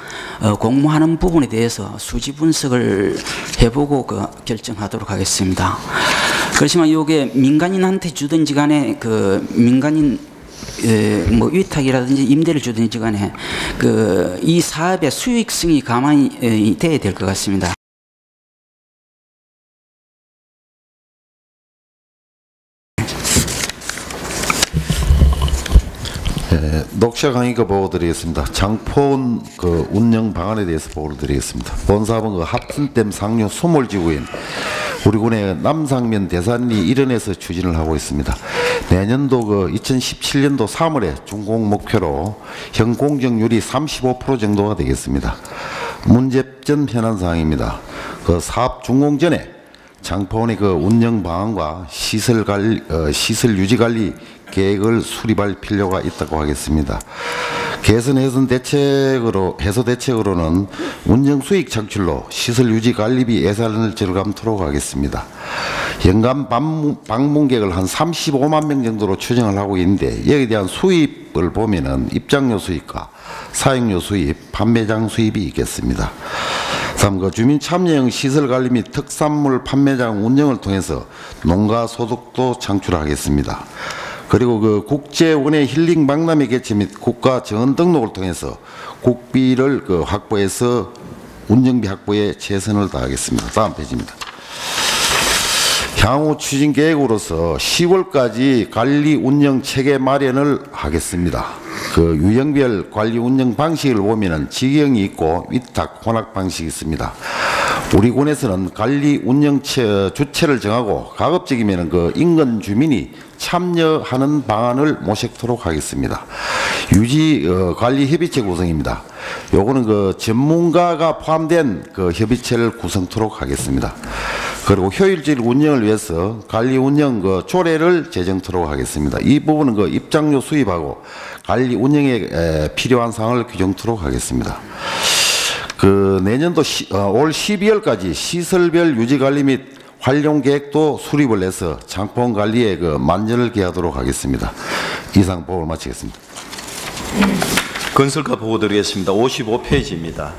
공모하는 부분에 대해서 수지 분석을 해보고 결정하도록 하겠습니다. 그렇지만 이게 민간인한테 주든지 간에 민간인 뭐 위탁이라든지 임대를 주든지 간에 이 사업의 수익성이 가만히 돼야 될 것 같습니다. 녹취 강의가 보고드리겠습니다. 장포원 운영 방안에 대해서 보고드리겠습니다. 본 사업은 합천댐 상류 수몰지구인 우리 군의 남상면 대산리 일원에서 추진을 하고 있습니다. 내년도 2017년도 3월에 준공 목표로 현 공정률이 35% 정도가 되겠습니다. 문제점 현안 사항입니다. 사업 준공 전에 장포원의 그 운영 방안과 시설 유지 관리 계획을 수립할 필요가 있다고 하겠습니다. 개선 해소 대책으로는 운영 수익 창출로 시설 유지 관리비 예산을 절감토록 하겠습니다. 연간 방문객을 한 35만 명 정도로 추정을 하고 있는데 여기에 대한 수입을 보면은 입장료 수입과 사용료 수입, 판매장 수입이 있겠습니다. 다음 그 주민 참여형 시설 관리 및 특산물 판매장 운영을 통해서 농가 소득도 창출하겠습니다. 그리고 그 국제 원예 힐링 박람회 개최 및 국가 정원 등록을 통해서 국비를 그 확보해서 운영비 확보에 최선을 다하겠습니다. 다음 페이지입니다. 향후 추진 계획으로서 10월까지 관리 운영 체계 마련을 하겠습니다. 그 유형별 관리 운영 방식을 보면은 직영이 있고 위탁, 혼합 방식이 있습니다. 우리 군에서는 관리 운영 주체를 정하고 가급적이면 그 인근 주민이 참여하는 방안을 모색토록 하겠습니다. 유지 관리 협의체 구성입니다. 요거는 그 전문가가 포함된 그 협의체를 구성토록 하겠습니다. 그리고 효율적 운영을 위해서 관리 운영 그 조례를 제정토록 하겠습니다. 이 부분은 그 입장료 수입하고 관리 운영에 필요한 사항을 규정토록 하겠습니다. 그 내년도 올 12월까지 시설별 유지 관리 및 활용 계획도 수립을 해서 장포원 관리에 그 만전을 기하도록 하겠습니다. 이상 보고를 마치겠습니다. 건설과 보고 드리겠습니다. 55페이지입니다.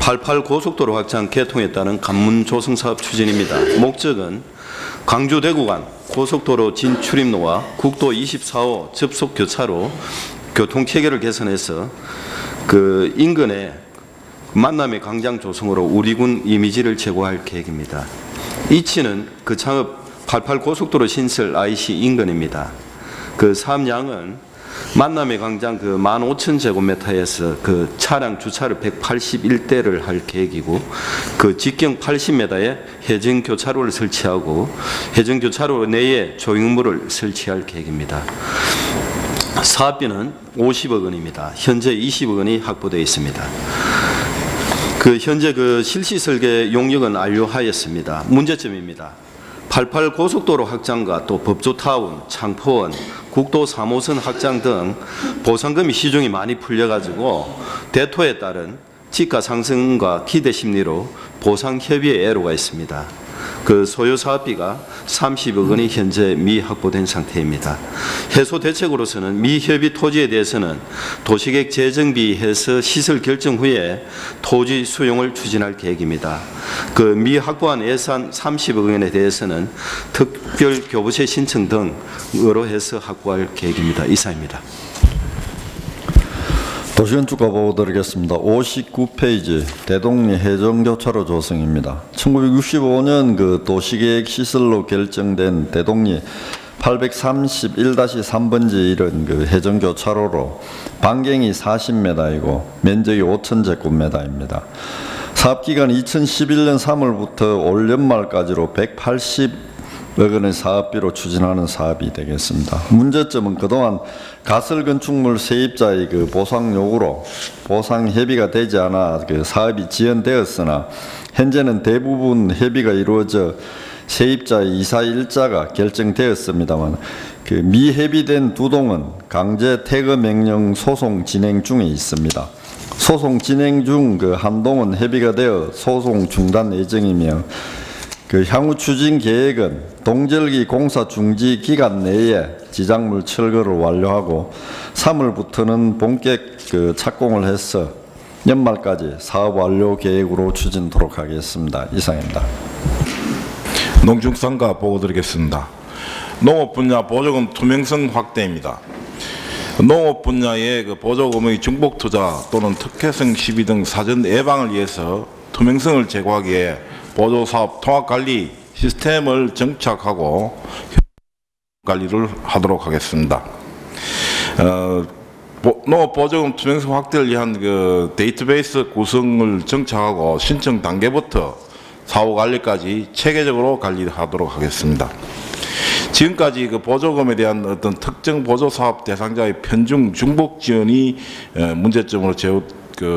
88 고속도로 확장 개통에 따른 관문 조성 사업 추진입니다. 목적은 광주 대구 간 고속도로 진출입로와 국도 24호 접속 교차로 교통 체계를 개선해서 그 인근에 만남의 광장 조성으로 우리 군 이미지를 제고할 계획입니다. 이치는 그 창업 88 고속도로 신설 IC 인근입니다. 그 사업량은 만남의 광장 그 15,000제곱미터에서 그 차량 주차를 181대를 할 계획이고 그 직경 80m에 해전 교차로를 설치하고 해전 교차로 내에 조형물을 설치할 계획입니다. 사업비는 50억 원입니다. 현재 20억 원이 확보되어 있습니다. 그 현재 그 실시 설계 용역은 완료하였습니다. 문제점입니다. 88 고속도로 확장과 또 법조타운, 창포원, 국도 3호선 확장 등 보상금이 시중이 많이 풀려가지고 대토에 따른 지가 상승과 기대 심리로 보상 협의에 애로가 있습니다. 그 소요 사업비가 30억 원이 현재 미확보된 상태입니다. 해소 대책으로서는 미협의 토지에 대해서는 도시계획 재정비해서 시설 결정 후에 토지 수용을 추진할 계획입니다. 그 미확보한 예산 30억 원에 대해서는 특별 교부세 신청 등으로 해서 확보할 계획입니다. 이상입니다. 도시건축과 보고 드리겠습니다. 59페이지 대동리 해전교차로 조성입니다. 1965년 그 도시계획 시설로 결정된 대동리 831-3번지 이런 그 해전교차로로 반경이 40m이고 면적이 5,000제곱미터입니다. 사업기간은 2011년 3월부터 올 연말까지로 180억 원의 사업비로 추진하는 사업이 되겠습니다. 문제점은 그동안 가설건축물 세입자의 그 보상 요구로 보상 협의가 되지 않아 그 사업이 지연되었으나 현재는 대부분 협의가 이루어져 세입자의 이사 일자가 결정되었습니다만 그 미협의된 두 동은 강제 퇴거 명령 소송 진행 중에 있습니다. 소송 진행 중 그 한 동은 협의가 되어 소송 중단 예정이며 그 향후 추진 계획은 동절기 공사 중지 기간 내에 지작물 철거를 완료하고 3월부터는 본격 그 착공을 해서 연말까지 사업 완료 계획으로 추진토록 하겠습니다. 이상입니다. 농축산과 보고 드리겠습니다. 농업 분야 보조금 투명성 확대입니다. 농업 분야의 그 보조금의 중복 투자 또는 특혜성 시비 등 사전 예방을 위해서 투명성을 제고하기에 보조사업 통합관리 시스템을 정착하고 관리를 하도록 하겠습니다. 농업보조금 투명성 확대를 위한 그 데이터베이스 구성을 정착하고 신청 단계부터 사후 관리까지 체계적으로 관리하도록 하겠습니다. 지금까지 그 보조금에 대한 어떤 특정 보조사업 대상자의 편중 중복 지원이 문제점으로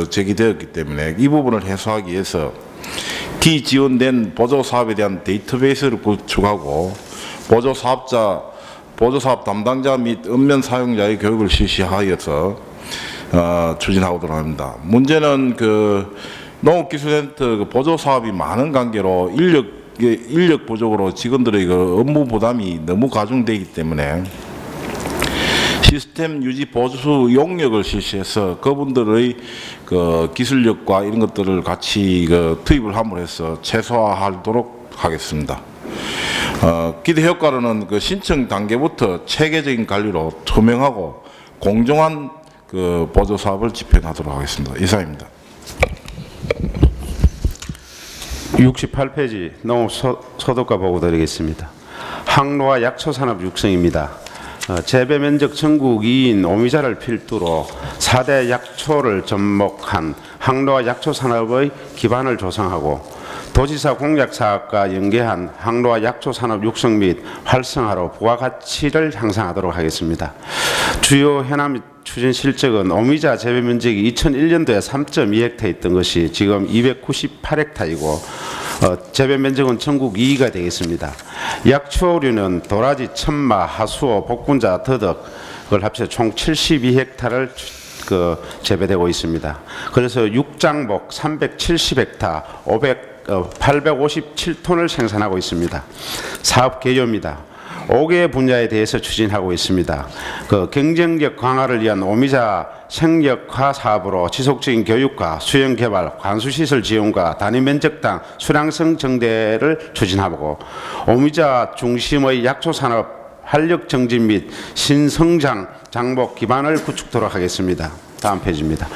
제기되었기 때문에 이 부분을 해소하기 위해서 기지원된 보조 사업에 대한 데이터베이스를 구축하고 보조 사업 담당자 및 읍면 사용자의 교육을 실시하여서 추진하도록 합니다. 문제는 그 농업기술센터 그 보조 사업이 많은 관계로 인력 부족으로 직원들의 그 업무 부담이 너무 가중되기 때문에 시스템 유지 보수 용역을 실시해서 그분들의 그 기술력과 이런 것들을 같이 그 투입을 함으로 해서 최소화하도록 하겠습니다. 기대 효과로는 그 신청 단계부터 체계적인 관리로 투명하고 공정한 그 보조 사업을 집행하도록 하겠습니다. 이상입니다. 68페이지 농업소득과 보고 드리겠습니다. 항로와 약초산업 육성입니다. 재배 면적 전국 2인 오미자를 필두로 4대 약초를 접목한 항로와 약초 산업의 기반을 조성하고 도지사 공약 사업과 연계한 항로와 약초 산업 육성 및 활성화로 부가가치를 향상하도록 하겠습니다. 주요 현안 및 추진 실적은 오미자 재배 면적이 2001년도에 3.2헥타 있던 것이 지금 298헥타이고 재배 면적은 전국 2위가 되겠습니다. 약초류는 도라지, 천마, 하수오, 복분자, 더덕을 합쳐 총 72헥타를 재배되고 있습니다. 그래서 육장복 370헥타, 857톤을 생산하고 있습니다. 사업 개요입니다. 5개 분야에 대해서 추진하고 있습니다. 그 경쟁력 강화를 위한 오미자 생력화 사업으로 지속적인 교육과 수영 개발, 관수시설 지원과 단위 면적당 수량성 증대를 추진하고 오미자 중심의 약초 산업 활력 정진 및 신성장 장복 기반을 구축토록 하겠습니다. 다음 페이지입니다.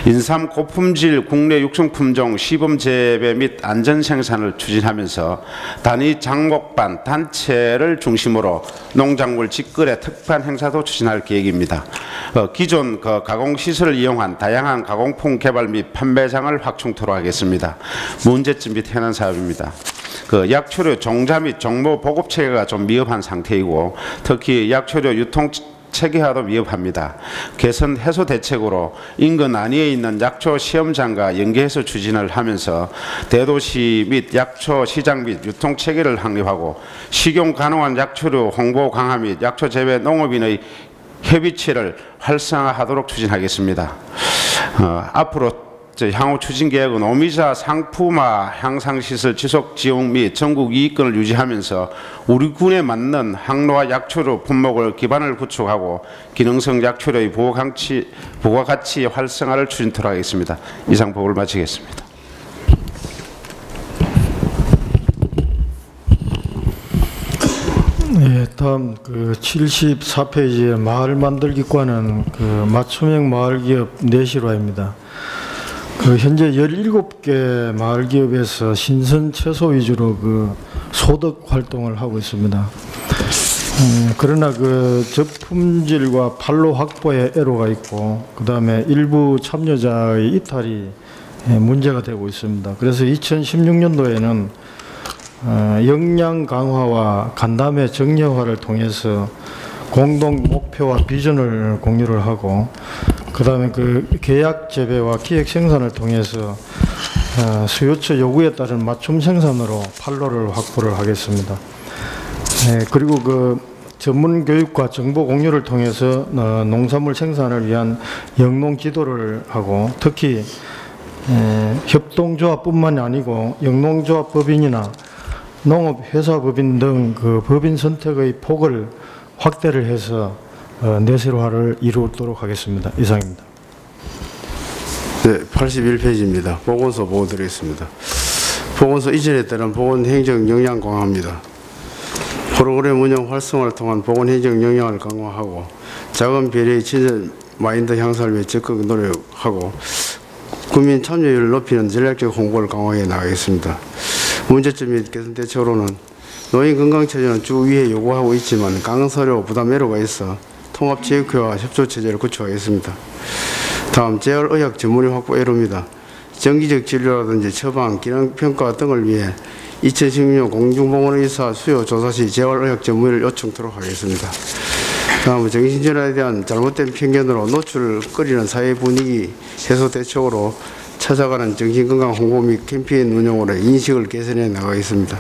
인삼 고품질 국내 육성품종 시범 재배 및 안전 생산을 추진하면서 단위 장목반 단체를 중심으로 농작물 직거래 특판 행사도 추진할 계획입니다. 기존 가공시설을 이용한 다양한 가공품 개발 및 판매장을 확충토록 하겠습니다. 문제점 및 현안 사업입니다. 약초류 종자 및 정보 보급 체계가 좀 미흡한 상태이고 특히 약초류 유통 체계화도 위협합니다. 개선 해소 대책으로 인근 안위에 있는 약초 시험장과 연계해서 추진을 하면서 대도시 및 약초 시장 및 유통 체계를 확립하고 식용 가능한 약초류 홍보 강화 및 약초 재배 농업인의 협의체를 활성화하도록 추진하겠습니다. 앞으로 향후 추진 계획은 오미자 상품화 향상시설 지속 지원 및 전국 이익권을 유지하면서 우리 군에 맞는 항로와 약초류 품목을 기반을 구축하고 기능성 약초류의 부가가치 활성화를 추진토록 하겠습니다. 이상 보고를 마치겠습니다. 네, 다음 74페이지의 마을 만들기과는 맞춤형 마을기업 내실화입니다. 현재 17개 마을기업에서 신선 채소 위주로 소득 활동을 하고 있습니다. 그러나 저품질과 판로 확보에 애로가 있고 그 다음에 일부 참여자의 이탈이 문제가 되고 있습니다. 그래서 2016년도에는 역량 강화와 간담회 정례화를 통해서 공동 목표와 비전을 공유를 하고 그 다음에 계약 재배와 기획 생산을 통해서 수요처 요구에 따른 맞춤 생산으로 판로를 확보를 하겠습니다. 그리고 전문 교육과 정보 공유를 통해서 농산물 생산을 위한 영농 지도를 하고 특히 협동조합뿐만이 아니고 영농조합법인이나 농업회사법인 등 법인 선택의 폭을 확대를 해서 내실화를 이루도록 하겠습니다. 이상입니다. 네, 81페이지입니다. 보건소 보고 드리겠습니다. 보건소 이전에 따른 보건행정 역량 강화입니다. 프로그램 운영 활성화를 통한 보건행정 역량을 강화하고 자금 비례의 친절 마인드 향상을 위해 적극 노력하고 국민 참여율을 높이는 전략적 홍보를 강화해 나가겠습니다. 문제점 및 개선 대책으로는 노인건강체제는 주 위에 요구하고 있지만 강서료 부담 애로가 있어 통합체육회와 협조체제를 구축하겠습니다. 다음 재활의학 전문의 확보 애로입니다. 정기적 진료라든지 처방, 기능평가 등을 위해 2016년 공중보건의사 수요 조사 시 재활의학 전문의를 요청토록 하겠습니다. 다음은 정신질환에 대한 잘못된 편견으로 노출을 꺼리는 사회 분위기 해소 대책으로 찾아가는 정신건강 홍보 및 캠페인 운영으로 인식을 개선해 나가겠습니다.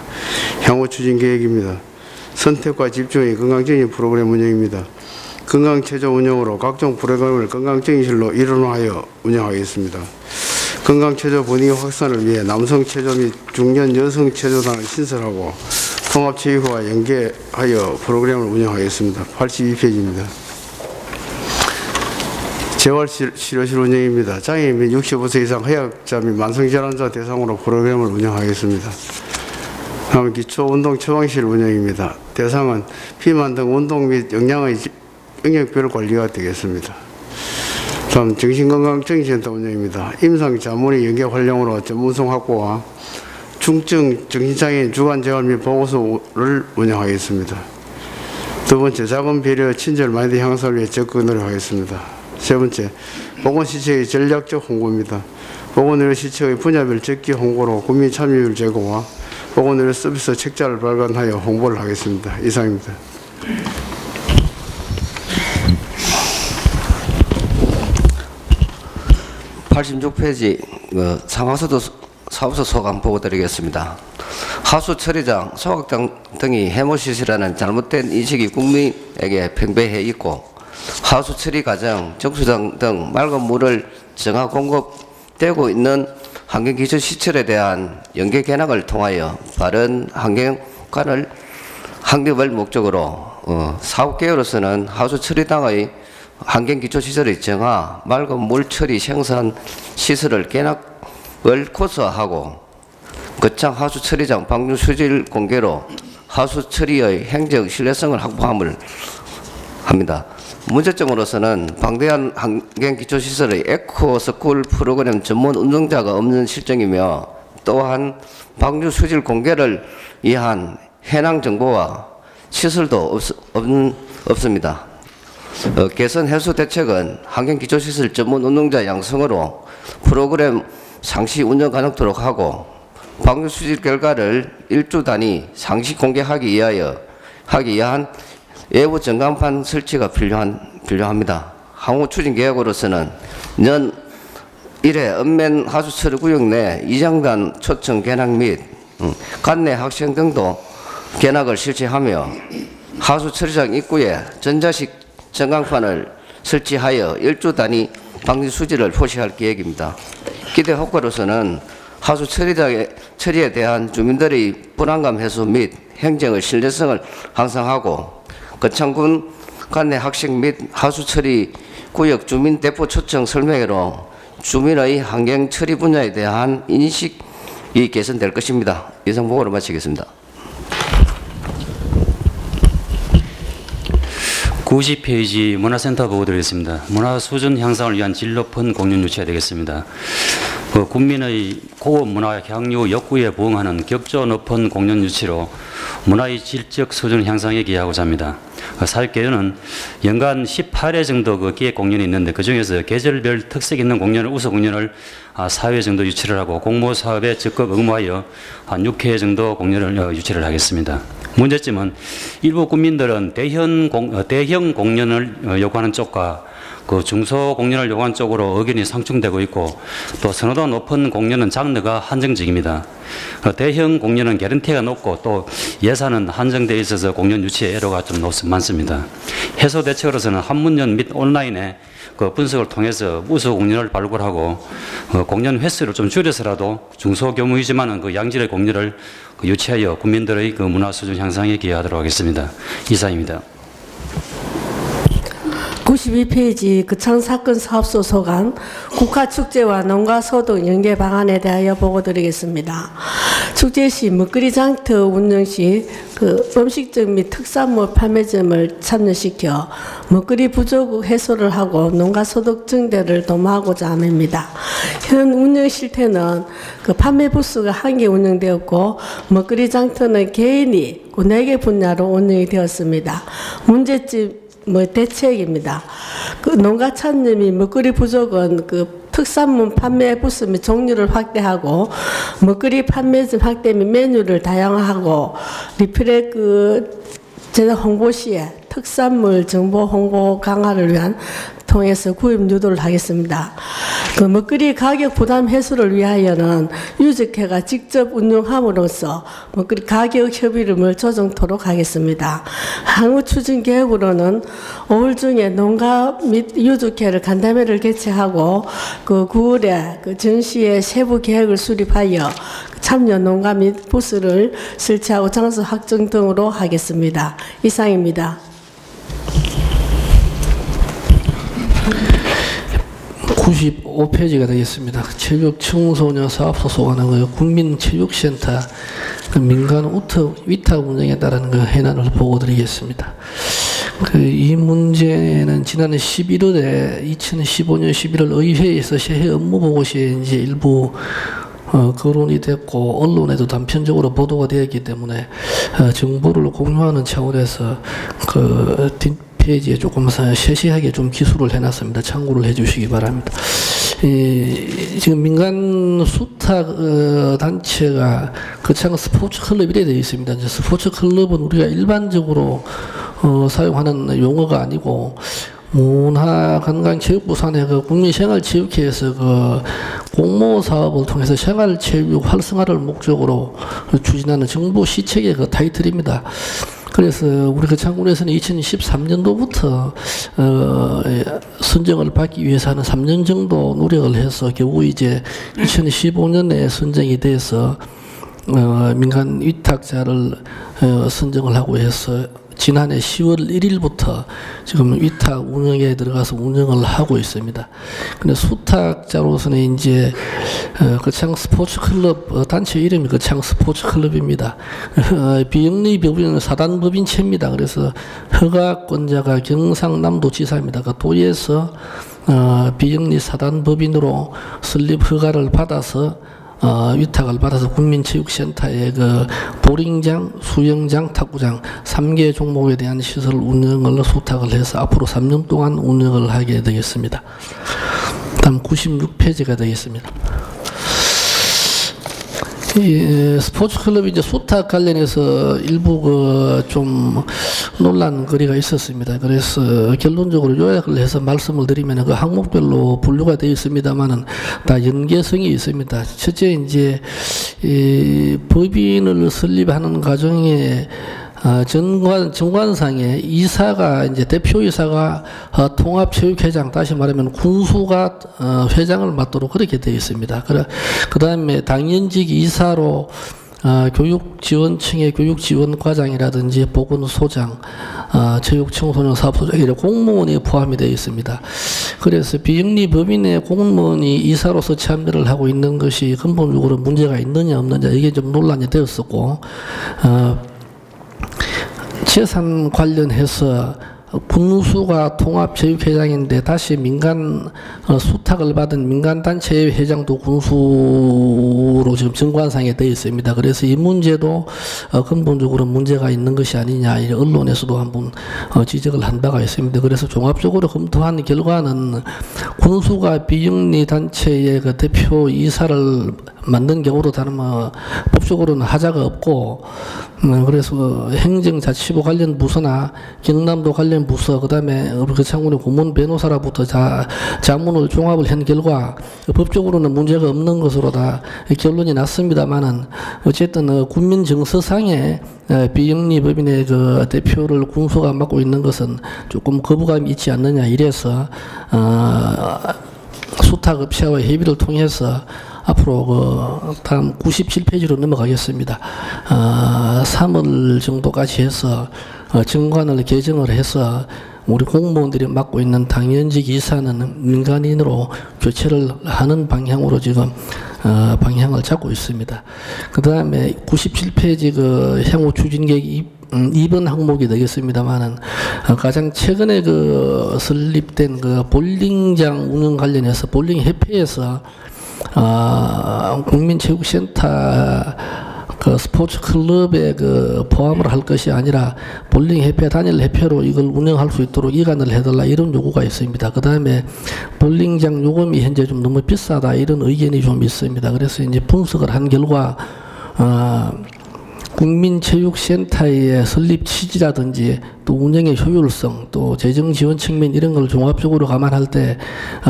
향후 추진 계획입니다. 선택과 집중의 건강증진 프로그램 운영입니다. 건강체조 운영으로 각종 프로그램을 건강증진실로 일원화하여 운영하겠습니다. 건강체조 분위기 확산을 위해 남성체조 및 중년 여성체조단을 신설하고 통합체육과 연계하여 프로그램을 운영하겠습니다. 82페이지입니다. 재활치료실 운영입니다. 장애인 및 65세 이상 허약자 및 만성질환자 대상으로 프로그램을 운영하겠습니다. 다음 기초운동 처방실 운영입니다. 대상은 비만 등 운동 및 영역별 관리가 되겠습니다. 다음 정신건강정신센터 운영입니다. 임상 자문의 연계 활용으로 전문성 확보와 중증 정신장애인 주간 재활 및 보고서를 운영하겠습니다. 두 번째, 자금 배려 친절 마인드 향상을 위해 적극 노력하겠습니다. 세 번째, 보건시책의 전략적 홍보입니다. 보건의료시책의 분야별 적기 홍보로 국민 참여율 제고와 보건의료 서비스 책자를 발간하여 홍보를 하겠습니다. 이상입니다. (86페이지) 상하수도 사업소 소감 보고 드리겠습니다. 하수 처리장, 소각장 등이 해모시설이라는 잘못된 인식이 국민에게 팽배해 있고 하수 처리 과정, 정수장 등 맑은 물을 정화 공급되고 있는 환경기초시설에 대한 연계 개량을 통하여 바른 확립을 목적으로 사업계획으로서는 하수 처리장의 환경기초시설의 정화, 맑은 물 처리 생산 시설을 개량을 고서하고 거창 하수 처리장 방류 수질 공개로 하수 처리의 행정 신뢰성을 확보함을 합니다. 문제점으로서는 방대한 환경기초시설의 에코스쿨 프로그램 전문 운영자가 없는 실정이며 또한 방류 수질 공개를 위한 해당 정보와 시설도 없습니다. 개선 해수 대책은 환경기초시설 전문 운영자 양성으로 프로그램 상시 운영 가능토록 하고 방류 수질 결과를 일주 단위 상시 공개하기 위한 외부 전광판 설치가 필요합니다. 향후 추진 계획으로서는 년 1회 읍면 하수처리 구역 내 이장단 초청 견학 및 관내 학생 등도 견학을 실시하며 하수처리장 입구에 전자식 전광판을 설치하여 일주 단위 방류 수질을 표시할 계획입니다. 기대 효과로서는 하수 처리에 대한 주민들의 불안감 해소 및 행정의 신뢰성을 향상하고 거창군 관내 학생 및 하수 처리 구역 주민 대표 초청 설명회로 주민의 환경 처리 분야에 대한 인식이 개선될 것입니다. 이상 보고를 마치겠습니다. 90페이지 문화센터 보고 드리겠습니다. 문화 수준 향상을 위한 질 높은 공연 유치가 되겠습니다. 국민의 고급 문화 향유 욕구에 부응하는 격조 높은 공연 유치로 문화의 질적 수준 향상에 기여하고자 합니다. 사업계획은 연간 18회 정도 기획 공연이 있는데 그중에서 계절별 특색 있는 공연을 우수 공연을 4회 정도 유치를 하고 공모 사업에 적극 응모하여 한 6회 정도 공연을 유치를 하겠습니다. 문제점은 일부 국민들은 대형 공연을 요구하는 쪽과 그 중소 공연을 요구하는 쪽으로 의견이 상충되고 있고 또 선호도 높은 공연은 장르가 한정적입니다. 대형 공연은 개런티가 높고 또 예산은 한정되어 있어서 공연 유치에 애로가 좀 많습니다. 해소 대책으로서는 한문연 및 온라인에 그 분석을 통해서 우수 공연을 발굴하고 공연 횟수를 좀 줄여서라도 중소규모이지만은 그 양질의 공연을 유치하여 국민들의 그 문화 수준 향상에 기여하도록 하겠습니다. 이상입니다. 92페이지 거창사건 사업소 소관 국가축제와 농가소득 연계 방안에 대하여 보고드리겠습니다. 축제 시 먹거리 장터 운영 시 그 음식점 및 특산물 판매점을 참여시켜 먹거리 부족 해소를 하고 농가소득 증대를 도모하고자 합니다. 현 운영 실태는 그 판매 부스가 1개 운영되었고 먹거리 장터는 개인이 4개 분야로 운영이 되었습니다. 문제점 대책입니다. 그 농가 참여 및 먹거리 부족은 그 특산물 판매 부스 및 종류를 확대하고 먹거리 판매점 확대 및 메뉴를 다양화하고 리필의 그 제작 홍보 시에 특산물 정보 홍보 강화를 위한 통해서 구입 유도를 하겠습니다. 그 먹거리 가격 부담 해소를 위하여는 유족회가 직접 운영함으로써 먹거리 가격 협의름을 조정토록 하겠습니다. 향후 추진 계획으로는 5월 중에 농가 및 유족회를 간담회를 개최하고 그 9월에 그 전시의 세부 계획을 수립하여 참여 농가 및 부스를 설치하고 장소 확정 등으로 하겠습니다. 이상입니다. 95페이지가 되겠습니다. 체육 청소년 사업소 소관하고 국민체육센터 민간 위탁 운영에 따른 그 해난을 보고드리겠습니다. 이 문제는 지난해 11월에 2015년 11월 의회에서 새해 업무보고 시에 이제 일부 거론이 됐고 언론에도 단편적으로 보도가 되었기 때문에 정보를 공유하는 차원에서 그 뒷페이지에 조금 세세하게 좀 기술을 해놨습니다. 참고를 해주시기 바랍니다. 지금 민간 수탁 단체가 거창 스포츠 클럽이래 되어 있습니다. 이제 스포츠 클럽은 우리가 일반적으로 사용하는 용어가 아니고 문화관광체육부 산하 그 국민생활체육회에서 그 공모 사업을 통해서 생활체육 활성화를 목적으로 추진하는 정부 시책의 그 타이틀입니다. 그래서 우리 거창군에서는 2013년도부터 선정을 받기 위해서 하는 3년 정도 노력을 해서 겨우 이제 2015년에 선정이 돼서 민간 위탁자를 선정을 하고 해서 지난해 10월 1일부터 지금 위탁 운영에 들어가서 운영을 하고 있습니다. 근데 수탁자로서는 이제 거창 스포츠 클럽 단체 이름이 거창 스포츠 클럽입니다. 비영리 법인은 사단법인체입니다. 그래서 허가권자가 경상남도지사입니다. 그 도에서 비영리 사단법인으로 설립 허가를 받아서 위탁을 받아서 국민체육센터에 그 보링장, 수영장, 탁구장 3개 종목에 대한 시설 운영을 수탁을 해서 앞으로 3년 동안 운영을 하게 되겠습니다. 다음 96페이지가 되겠습니다. 스포츠 클럽이 이제 수탁 관련해서 일부 좀 논란거리가 있었습니다. 그래서 결론적으로 요약을 해서 말씀을 드리면 그 항목별로 분류가 되어 있습니다만은 다 연계성이 있습니다. 첫째 이제 법인을 설립하는 과정에 정관상에 이사가 이제 대표이사가 통합체육회장 다시 말하면 군수가 회장을 맡도록 그렇게 되어 있습니다. 그 다음에 당연직 이사로 교육지원청의 교육지원과장이라든지 보건소장, 체육청소년 사업소장 이런 공무원이 포함이 되어 있습니다. 그래서 비영리 법인의 공무원이 이사로서 참여를 하고 있는 것이 근본적으로 문제가 있느냐 없느냐 이게 좀 논란이 되었었고 재산 관련해서 군수가 통합체육회장인데 다시 민간 수탁을 받은 민간단체의 회장도 군수로 지금 정관상에 되어 있습니다. 그래서 이 문제도 근본적으로 문제가 있는 것이 아니냐 언론에서도 한번 지적을 한 바가 있습니다. 그래서 종합적으로 검토한 결과는 군수가 비영리 단체의 그 대표 이사를 만든 경우로 다르면 법적으로는 하자가 없고 그래서 행정자치부 관련 부서나 경남도 관련 부서 그다음에 우리 거창군의 고문 변호사로부터 자문을 종합을 한 결과 법적으로는 문제가 없는 것으로 다 결론이 났습니다만은 어쨌든 국민 정서상에 비영리 법인의 그 대표를 군수가 맡고 있는 것은 조금 거부감이 있지 않느냐 이래서 수탁업체와 협의를 통해서 앞으로 다음 97페이지로 넘어가겠습니다. 3월 정도까지 해서 정관을 개정을 해서 우리 공무원들이 맡고 있는 당연직 이사는 민간인으로 교체를 하는 방향으로 지금 방향을 잡고 있습니다. 그 다음에 97페이지 그 향후 추진 계획 2번 항목이 되겠습니다만은 가장 최근에 그 설립된 그 볼링장 운영 관련해서 볼링협회에서 국민체육센터 그 스포츠 클럽에 그 포함을 할 것이 아니라 볼링협회 단일 협회로 이걸 운영할 수 있도록 이관을 해달라 이런 요구가 있습니다. 그 다음에 볼링장 요금이 현재 좀 너무 비싸다 이런 의견이 좀 있습니다. 그래서 이제 분석을 한 결과 국민체육센터의 설립 취지라든지 또 운영의 효율성, 또 재정 지원 측면 이런 걸 종합적으로 감안할 때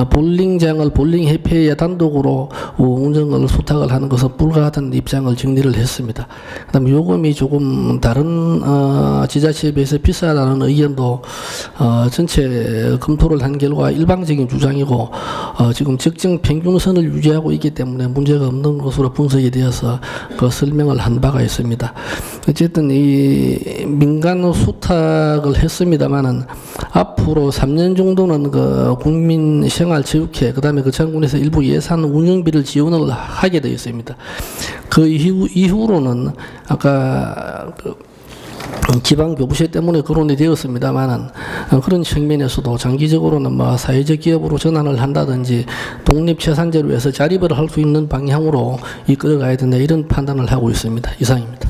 볼링장을 볼링협회에 단독으로 운영을 수탁을 하는 것은 불가하다는 입장을 정리를 했습니다. 그다음에 요금이 조금 다른 지자체에 비해서 비싸다는 의견도 전체 검토를 한 결과 일방적인 주장이고 지금 적정 평균선을 유지하고 있기 때문에 문제가 없는 것으로 분석이 되어서 그 설명을 한 바가 있습니다. 어쨌든 이 민간 수탁을 했습니다만은 앞으로 3년 정도는 그 국민생활체육회 그다음에 그 장군에서 일부 예산 운영비를 지원을 하게 되어 있습니다. 그 이후로는 아까 지방교부세 때문에 거론이 되었습니다만은 그런 측면에서도 장기적으로는 뭐 사회적 기업으로 전환을 한다든지 독립체산제로 해서 자립을 할 수 있는 방향으로 이끌어가야 된다 이런 판단을 하고 있습니다. 이상입니다.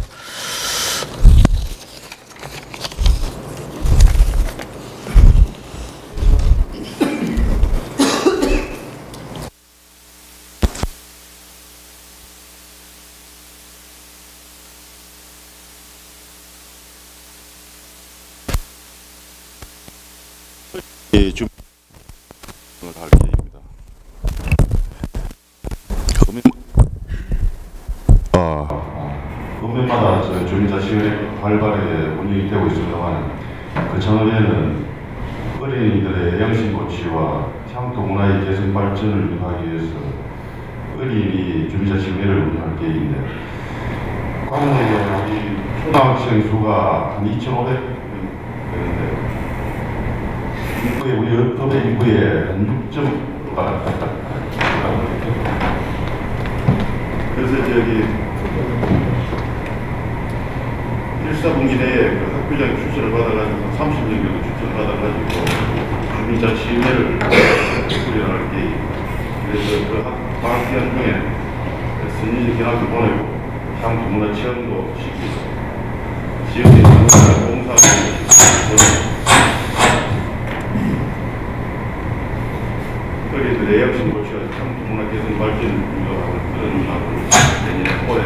예, 좀 할 계획입니다. 건배마다 주민자치회 활발하게 운영이 되고 있습니다만 그 전원에는 어린이들의 영신 고취와 향토 문화의 개선 발전을 위하기 위해서 어린이 주민자치회를 운영할 계획인데 과거에 우리 초등학생 수가 한 2,500명 되는데 인구에 우리 법의 인구에 한 6.5가 그래서 저기 1사분기 내에 그 학교장 추천을 받아가지고 30명 정도 추천을 받아가지고 주민자치회를 꾸려나갈 계획입니다. 그래서 그 방학기간 중에 선진적 견학도 보내고 향토 문화 체험도 시키고 지역의 공사를 시키고 어린이들의 영신 고취와 향토 문화 개선 발전을 유도하는 그런 문화를 내년에 올해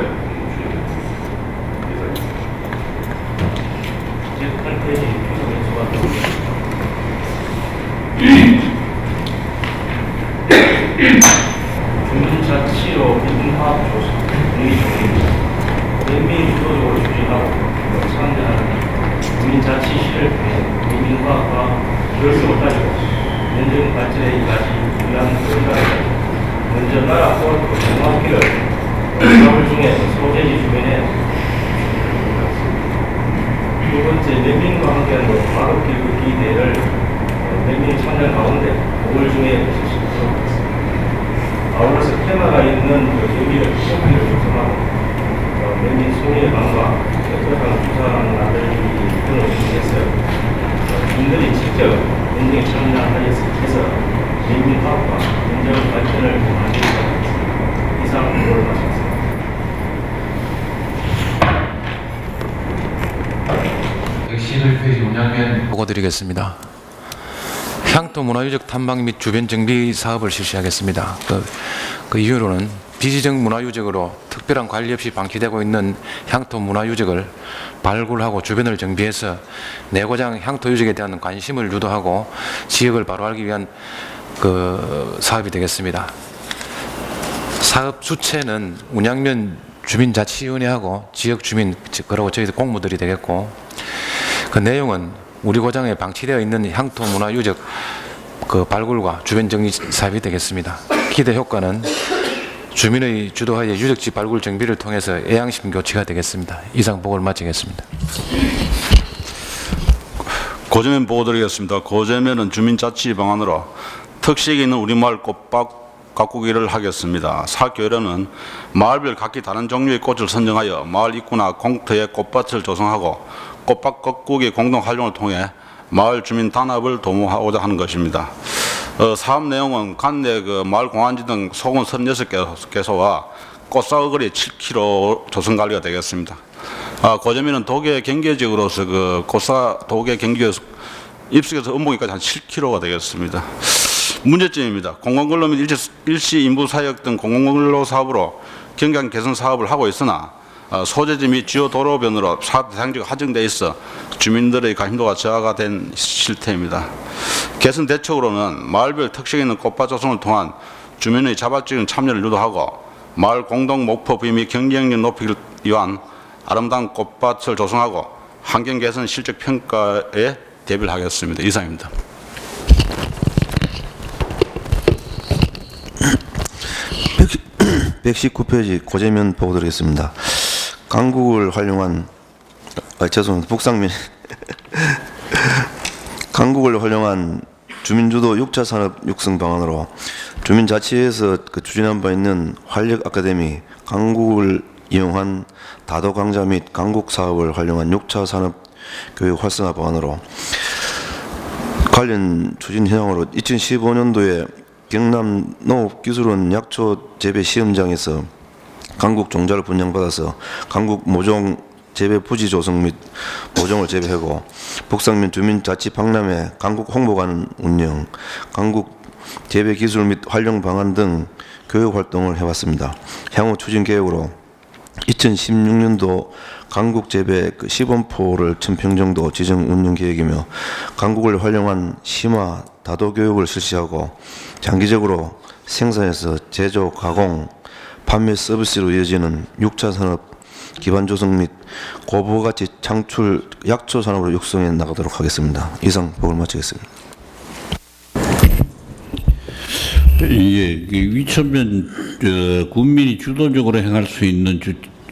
추진합니다. 주민자치로 민화 조사 등이 중입니다. 면밀히 주도적으로 추진하고 상대하는 주민자치시를 통해 민화과 결성을 가지고 면적 발전에 이까지 위한 의미가 있습니다. 먼저 나라 포르투 정화기를 사물 중에 소재지 주변에 두 번째 면민과 함께하는 마루 길기 대회를 면민 참여 가운데 5월 중에 실시하도록 하겠습니다. 아울러서 테마가 있는 여기를 소비를 조성하고 면민 소리의 방과 뾰족한 부산 만들기 등을 통해서 주민들이 직접 면민에 참여해서 면민 화합과 면적 발전을 만들기 바랍니다. 이상 보고를 마치겠습니다. 보고 드리겠습니다. 향토 문화유적 탐방 및 주변 정비 사업을 실시하겠습니다. 그 이유로는 비지정 문화유적으로 특별한 관리 없이 방치되고 있는 향토 문화유적을 발굴하고 주변을 정비해서 내고장 향토 유적에 대한 관심을 유도하고 지역을 바로 알기 위한 그 사업이 되겠습니다. 사업 주체는 운양면 주민자치위원회하고 지역 주민, 그리고 저희들 공무들이 되겠고, 그 내용은 우리 고장에 방치되어 있는 향토 문화 유적 그 발굴과 주변 정리 사업이 되겠습니다. 기대 효과는 주민의 주도하에 유적지 발굴 정비를 통해서 애양심 교체가 되겠습니다. 이상 보고를 마치겠습니다. 고재면 보고 드리겠습니다. 고재면은 주민자치 방안으로 특색 있는 우리마을 꽃밭 가꾸기를 하겠습니다. 사교회는 마을별 각기 다른 종류의 꽃을 선정하여 마을 입구나 공터에 꽃밭을 조성하고 꽃밭 가꾸기 공동 활동을 통해 마을 주민 단합을 도모하고자 하는 것입니다. 사업 내용은 관내 그 마을 공안지 등 소금 36개소와 꽃사거리 7km 조성 관리가 되겠습니다. 고재면은 도계 경계지역으로서 그 꽃사 도계 경계에서 입숙에서 음봉이까지 한 7km가 되겠습니다. 문제점입니다. 공공근로 및 일시 인부 사역 등 공공근로 사업으로 경관 개선 사업을 하고 있으나 소재지 및 주요 도로변으로 사업 대상지가 확정돼 있어 주민들의 관심도가 저하가 된 실태입니다. 개선 대책으로는 마을별 특색 있는 꽃밭 조성을 통한 주민의 자발적인 참여를 유도하고 마을 공동 목표 부위 및 경쟁력 높이를 위한 아름다운 꽃밭을 조성하고 환경 개선 실적 평가에 대비를 하겠습니다. 이상입니다. 119페이지 고재면 보고 드리겠습니다. 강국을 활용한 죄송합니다. 북상면 강국을 활용한 주민주도 6차 산업 육성 방안으로 주민자치회에서 추진한 바 있는 활력 아카데미 강국을 이용한 다도 강좌 및 강국 사업을 활용한 6차 산업 교육 활성화 방안으로 관련 추진 현황으로 2015년도에 경남 농업기술원 약초 재배 시험장에서 강국 종자를 분양받아서 강국 모종 재배 부지 조성 및 모종을 재배하고 북상면 주민자치 박람회 강국 홍보관 운영, 강국 재배 기술 및 활용 방안 등 교육 활동을 해왔습니다. 향후 추진 계획으로 2016년도 강국 재배 시범포를 1000평 정도 지정 운영 계획이며 강국을 활용한 심화 다도 교육을 실시하고 장기적으로 생산에서 제조, 가공, 판매 서비스로 이어지는 6차 산업 기반 조성 및 고부가치 창출 약초 산업으로 육성해 나가도록 하겠습니다. 이상 보고를 마치겠습니다. 예, 위천면 군민이 주도적으로 행할 수 있는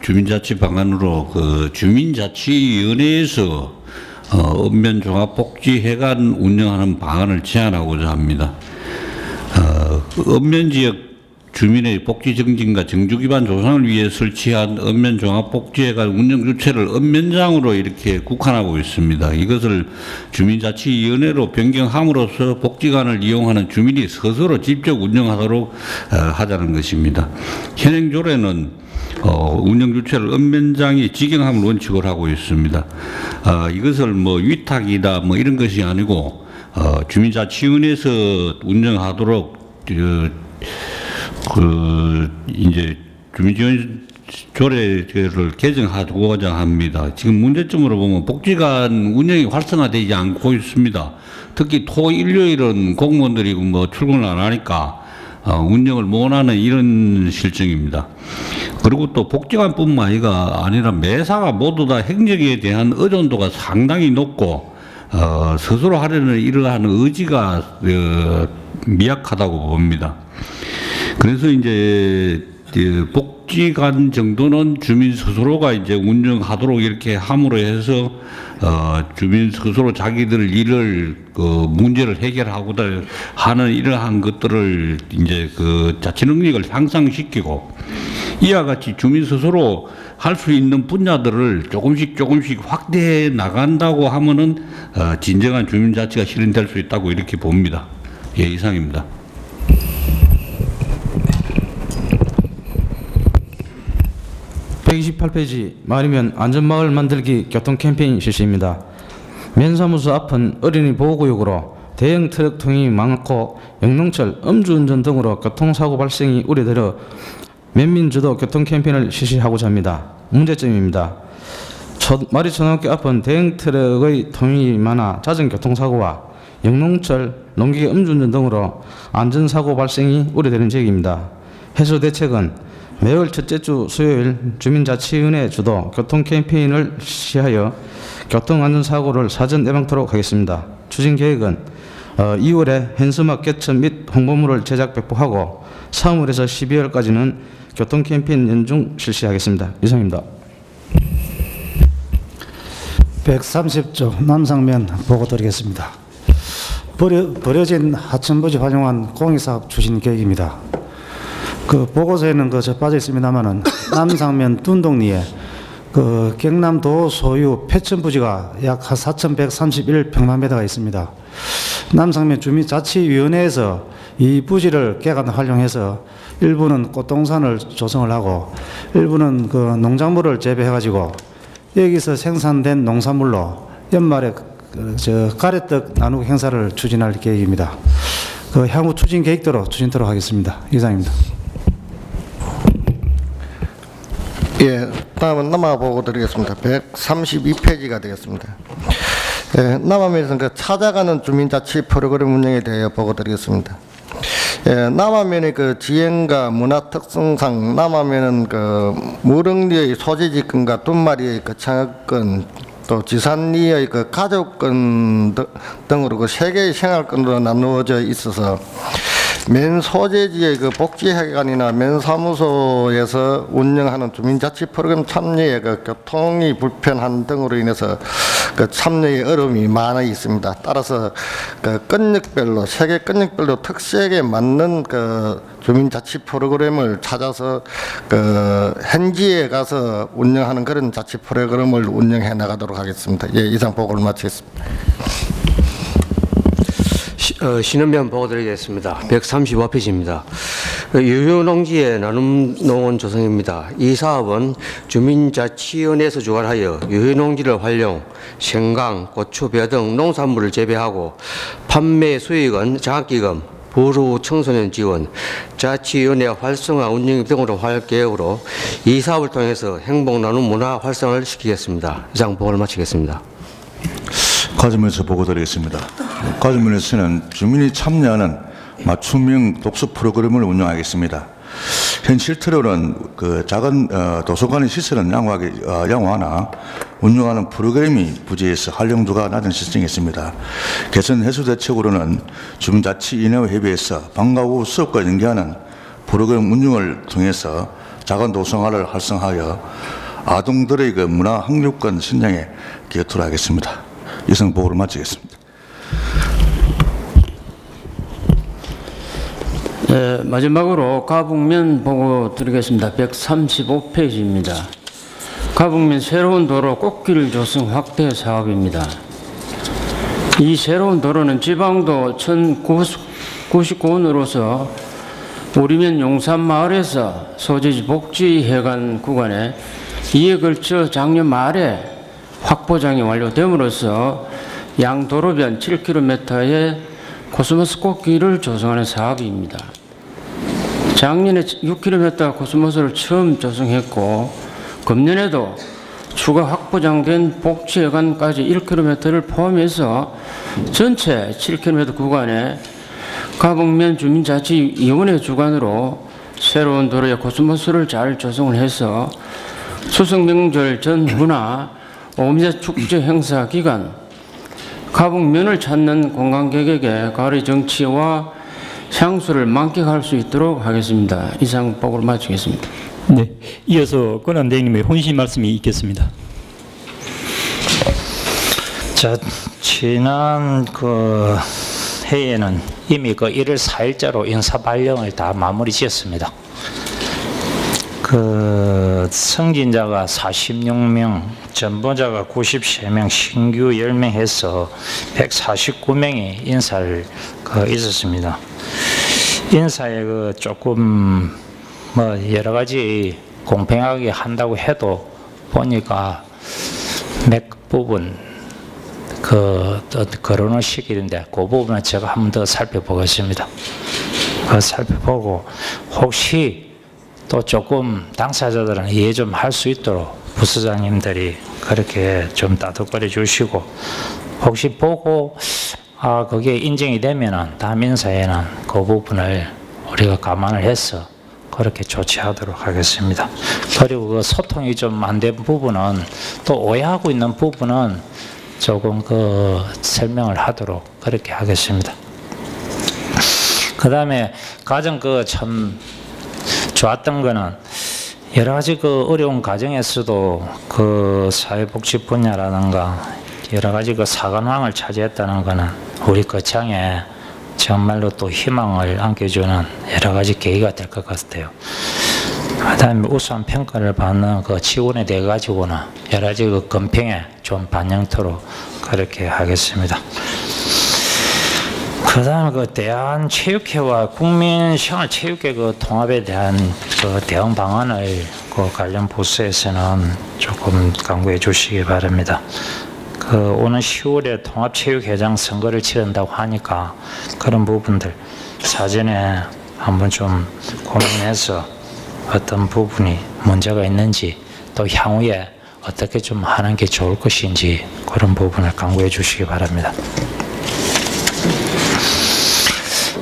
주민자치 방안으로 주민자치위원회에서 읍면종합복지회관 운영하는 방안을 제안하고자 합니다. 읍면지역 주민의 복지 증진과 정주 기반 조성을 위해 설치한 읍면종합복지회관 운영 주체를 읍면장으로 이렇게 국한하고 있습니다. 이것을 주민자치위원회로 변경함으로써 복지관을 이용하는 주민이 스스로 직접 운영하도록 하자는 것입니다. 현행 조례는 운영 주체를 읍면장이 직영함을 원칙으로 하고 있습니다. 이것을 위탁이다 이런 것이 아니고 주민자치위원회에서 운영하도록 이제 주민지원 조례를 개정하고자 합니다. 지금 문제점으로 보면 복지관 운영이 활성화되지 않고 있습니다. 특히 토 일요일은 공무원들이 출근을 안 하니까 운영을 못하는 이런 실정입니다. 그리고 또 복지관뿐만 아니라 매사가 모두 다 행정에 대한 의존도가 상당히 높고 스스로 하려는 이러한 의지가 미약하다고 봅니다. 그래서 이제 복지관 정도는 주민 스스로가 이제 운영하도록 이렇게 함으로 해서 주민 스스로 자기들 일을 문제를 해결하고 하는 이러한 것들을 이제 자치 능력을 향상시키고 이와 같이 주민 스스로 할 수 있는 분야들을 조금씩 확대해 나간다고 하면은 진정한 주민자치가 실현될 수 있다고 이렇게 봅니다. 예, 이상입니다. 128페이지 마을이면 안전마을 만들기 교통 캠페인 실시입니다. 면사무소 앞은 어린이 보호구역으로 대형 트럭 통행이 많고 영농철, 음주운전 등으로 교통사고 발생이 우려되어 면민주도 교통 캠페인을 실시하고자 합니다. 문제점입니다. 마리초등학교 앞은 대형 트럭의 통행이 많아 잦은 교통사고와 영농철, 농기계 음주운전 등으로 안전사고 발생이 우려되는 지역입니다. 해소 대책은 매월 첫째 주 수요일 주민자치위원회 주도 교통 캠페인을 실시하여 교통안전사고를 사전 예방토록 하겠습니다. 추진 계획은 2월에 현수막 개천 및 홍보물을 제작 배포하고 3월에서 12월까지는 교통 캠페인 연중 실시하겠습니다. 이상입니다. 130조 남상면 보고 드리겠습니다. 버려진 하천부지 활용한 공익사업 추진 계획입니다. 보고서에는 빠져 있습니다만은 남상면 둔동리에 경남도 소유 폐천부지가 약 4,131평방미터가 있습니다. 남상면 주민자치위원회에서 이 부지를 개간 활용해서 일부는 꽃동산을 조성을 하고 일부는 농작물을 재배해가지고 여기서 생산된 농산물로 연말에 가래떡 나누기 행사를 추진할 계획입니다. 향후 추진 계획대로 추진토록 하겠습니다. 이상입니다. 예, 다음은 남아 보고 드리겠습니다. 132페이지가 되겠습니다. 예, 남아면에서 그 찾아가는 주민자치 프로그램 운영에 대해 보고 드리겠습니다. 예, 남아면의 그 지형과 문화 특성상 남아면은 그 무릉리의 소재지권과 둔마리의 그 창업권, 또 지산리의 그 가족권 등으로 그 세 개의 생활권으로 나누어져 있어서 맨 소재지의 그 복지회관이나 맨 사무소에서 운영하는 주민자치 프로그램 참여에 그 교통이 불편한 등으로 인해서 그 참여의 어려움이 많이 있습니다. 따라서 그 권역별로 세계 권역별로 특색에 맞는 그 주민자치 프로그램을 찾아서 그 현지에 가서 운영하는 그런 자치 프로그램을 운영해 나가도록 하겠습니다. 예, 이상 보고를 마치겠습니다. 신은변 보고드리겠습니다. 135페이지입니다. 유휴농지의 나눔농원 조성입니다. 이 사업은 주민자치위원회에서 주관하여 유휴농지를 활용, 생강, 고추, 벼 등 농산물을 재배하고 판매 수익은 장학기금, 부루 청소년 지원, 자치위원회 활성화 운영 등으로 할 계획으로 이 사업을 통해서 행복나눔 문화 활성화를 시키겠습니다. 이상 보고를 마치겠습니다. 과점에서 보고드리겠습니다. 과점에서는 주민이 참여하는 맞춤형 독서 프로그램을 운영하겠습니다. 현 실태로는 그 작은 도서관의 시설은 양호하나 운영하는 프로그램이 부재해서 활용도가 낮은 실정이 있습니다. 개선 해소 대책으로는 주민자치위원회와 협의해서 방과 후 수업과 연계하는 프로그램 운영을 통해서 작은 도서관을 활성화하여 아동들의 그 문화 학육권 신장에 기여토록 하겠습니다. 이상 보고를 마치겠습니다. 네, 마지막으로 가북면 보고 드리겠습니다. 135페이지입니다. 가북면 새로운 도로 꽃길 조성 확대 사업입니다. 이 새로운 도로는 지방도 1099원으로서 우리면 용산마을에서 소재지 복지회관 구간에 이에 걸쳐 작년 말에 확보장이 완료됨으로써 양도로변 7km의 코스모스 꽃길을 조성하는 사업입니다. 작년에 6km 코스모스를 처음 조성했고 금년에도 추가 확보장된 복지회관까지 1km를 포함해서 전체 7km 구간에 가북면 주민자치위원회 주관으로 새로운 도로에 코스모스를 잘 조성을 해서 추석 명절 전후나 오미자 축제 행사 기간 가북면을 찾는 관광객에게 가을의 정치와 향수를 만끽할 수 있도록 하겠습니다. 이상 보고를 마치겠습니다. 네, 이어서 권한대행님의 혼신 말씀이 있겠습니다. 자, 지난 그 회에는 이미 그 1월 4일자로 인사 발령을 다 마무리 지었습니다. 그 승진자가 46명, 전보자가 93명, 신규 10명 해서 149명이 인사를 있었습니다. 인사에 그 조금 뭐 여러 가지 공평하게 한다고 해도 보니까 몇 부분 거론을 시키는데 그 부분은 제가 한 번 더 살펴보겠습니다. 살펴보고 혹시 또 조금 당사자들은 이해 좀 할 수 있도록 부서장님들이 그렇게 좀 따뜻거려 주시고 혹시 보고 그게 인정이 되면은 다음 인사에는 그 부분을 우리가 감안을 해서 그렇게 조치하도록 하겠습니다. 그리고 그 소통이 좀 안 된 부분은 또 오해하고 있는 부분은 조금 설명을 하도록 그렇게 하겠습니다. 그 다음에 가장 참 좋았던 거는 여러 가지 어려운 과정에서도 사회복지 분야라든가 여러 가지 사관왕을 차지했다는 거는 우리 거창에 정말로 또 희망을 안겨주는 여러 가지 계기가 될 것 같아요. 그 다음에 우수한 평가를 받는 지원에 대해 가지고는 여러 가지 검평에 좀 반영토록 그렇게 하겠습니다. 그 다음에 대한체육회와 국민생활체육회 통합에 대한 대응 방안을 관련 부서에서는 조금 강구해 주시기 바랍니다. 오는 10월에 통합체육회장 선거를 치른다고 하니까 그런 부분들 사전에 한번 좀 고민해서 어떤 부분이 문제가 있는지 또 향후에 어떻게 좀 하는 게 좋을 것인지 그런 부분을 강구해 주시기 바랍니다.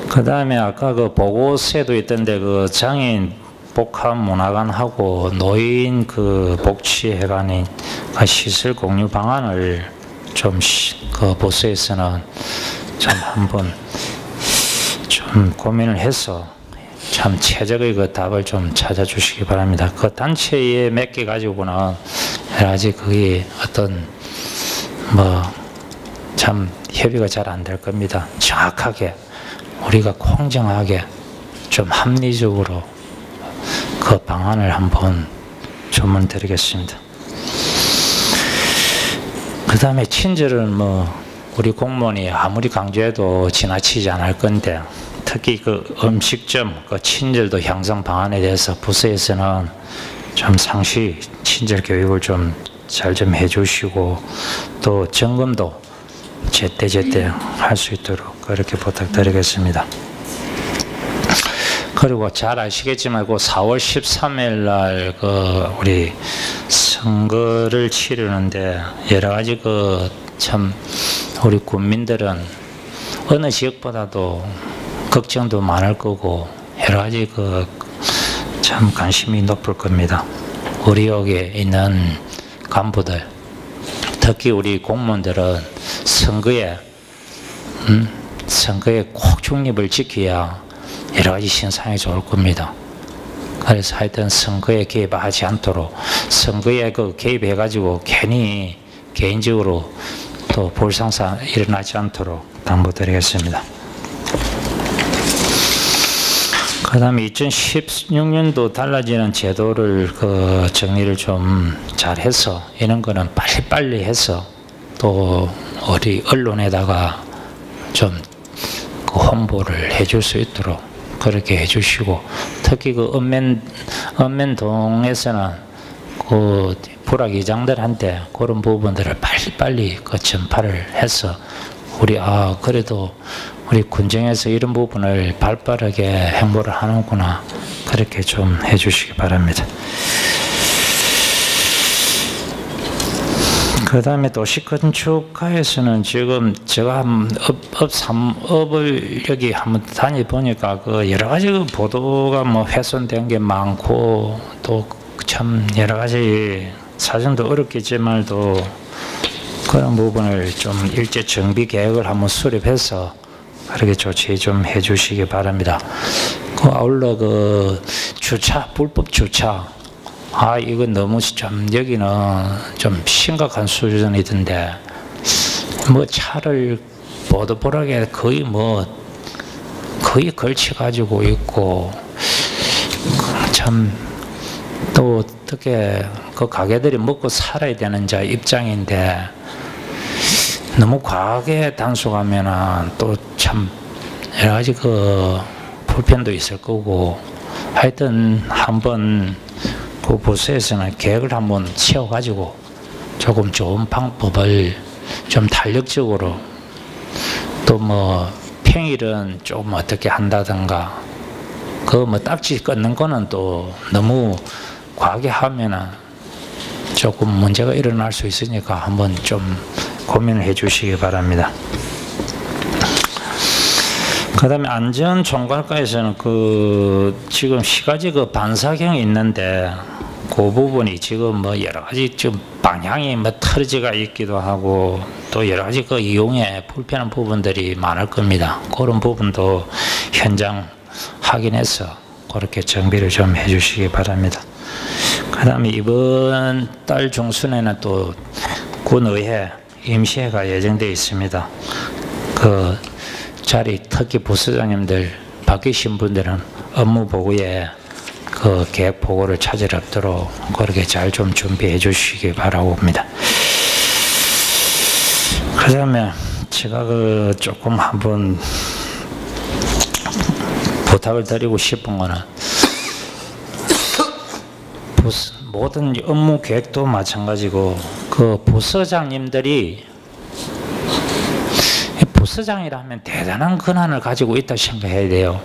그 다음에 아까 그 보고서에도 있던데 그 장애인 복합 문화관하고 노인 그 복지회관인 시설 공유 방안을 좀 그 보서에서는 좀 한번 좀 고민을 해서 참 최적의 그 답을 좀 찾아주시기 바랍니다. 그 단체에 맡겨 가지고는 아직 그게 어떤 뭐 참 협의가 잘 안 될 겁니다. 정확하게 우리가 공정하게 좀 합리적으로 그 방안을 한번 조언드리겠습니다. 그 다음에 친절은 뭐 우리 공무원이 아무리 강조해도 지나치지 않을 건데 특히 그 음식점 그 친절도 향상 방안에 대해서 부서에서는 좀 상시 친절 교육을 좀 잘 좀 해주시고 또 점검도 제때 할 수 있도록 그렇게 부탁드리겠습니다. 그리고 잘 아시겠지만 그 4월 13일 날 그 우리 선거를 치르는데 여러 가지 그 참 우리 국민들은 어느 지역보다도 걱정도 많을 거고 여러 가지 그 참 관심이 높을 겁니다. 우리 역에 있는 간부들, 특히 우리 공무원들은 선거에 꼭 중립을 지켜야 여러 가지 신상이 좋을 겁니다. 그래서 하여튼 선거에 개입하지 않도록 선거에 그 개입해가지고 괜히 개인적으로 또 불상사 일어나지 않도록 당부드리겠습니다. 그 다음에 2016년도 달라지는 제도를 그 정리를 좀 잘해서 이런 거는 빨리빨리 해서 또 우리 언론에다가 좀 그 홍보를 해줄 수 있도록 그렇게 해주시고 특히 그 읍면동에서는 그 불악의장들한테 그런 부분들을 빨리빨리 그 전파를 해서 우리 그래도 우리 군정에서 이런 부분을 발빠르게 행보를 하는구나 그렇게 좀 해주시기 바랍니다. 그 다음에 도시건축가에서는 지금 제가 업을 여기 한번 다녀보니까 그 여러 가지 그 보도가 뭐 훼손된 게 많고 또 참 여러 가지 사정도 어렵겠지만도 그런 부분을 좀 일제 정비 계획을 한번 수립해서 그렇게 조치 좀 해주시기 바랍니다. 그 아울러 그 불법 주차 이건 너무 좀 여기는 좀 심각한 수준이던데 뭐 차를 보도보라게 거의 걸쳐 가지고 있고 참 또 어떻게 그 가게들이 먹고 살아야 되는 자 입장인데 너무 과하게 단속하면은 또 참 여러 가지 그 불편도 있을 거고 하여튼 한번 그 부서에서는 계획을 한번 세워가지고 조금 좋은 방법을 좀 탄력적으로 또 뭐 평일은 좀 어떻게 한다든가 그 뭐 딱지 끊는 거는 또 너무 과하게 하면은 조금 문제가 일어날 수 있으니까 한번 좀 고민을 해 주시기 바랍니다. 그 다음에 안전총괄과에서는 그 지금 시가지 그 반사경이 있는데 그 부분이 지금 뭐 여러 가지 좀 방향이 뭐 틀어지가 있기도 하고 또 여러 가지 그 이용에 불편한 부분들이 많을 겁니다. 그런 부분도 현장 확인해서 그렇게 정비를 좀 해주시기 바랍니다. 그 다음에 이번 달 중순에는 또 군의회 임시회가 예정되어 있습니다. 그 자리 특히 부서장님들 바뀌신 분들은 업무 보고에 그 계획 보고를 찾을 없도록 그렇게 잘 좀 준비해 주시기 바라옵니다. 그 다음에 제가 그 조금 한번 부탁을 드리고 싶은 거는 모든 업무 계획도 마찬가지고 그 부서장님들이 부서장이라 하면 대단한 권한을 가지고 있다 생각해야 돼요.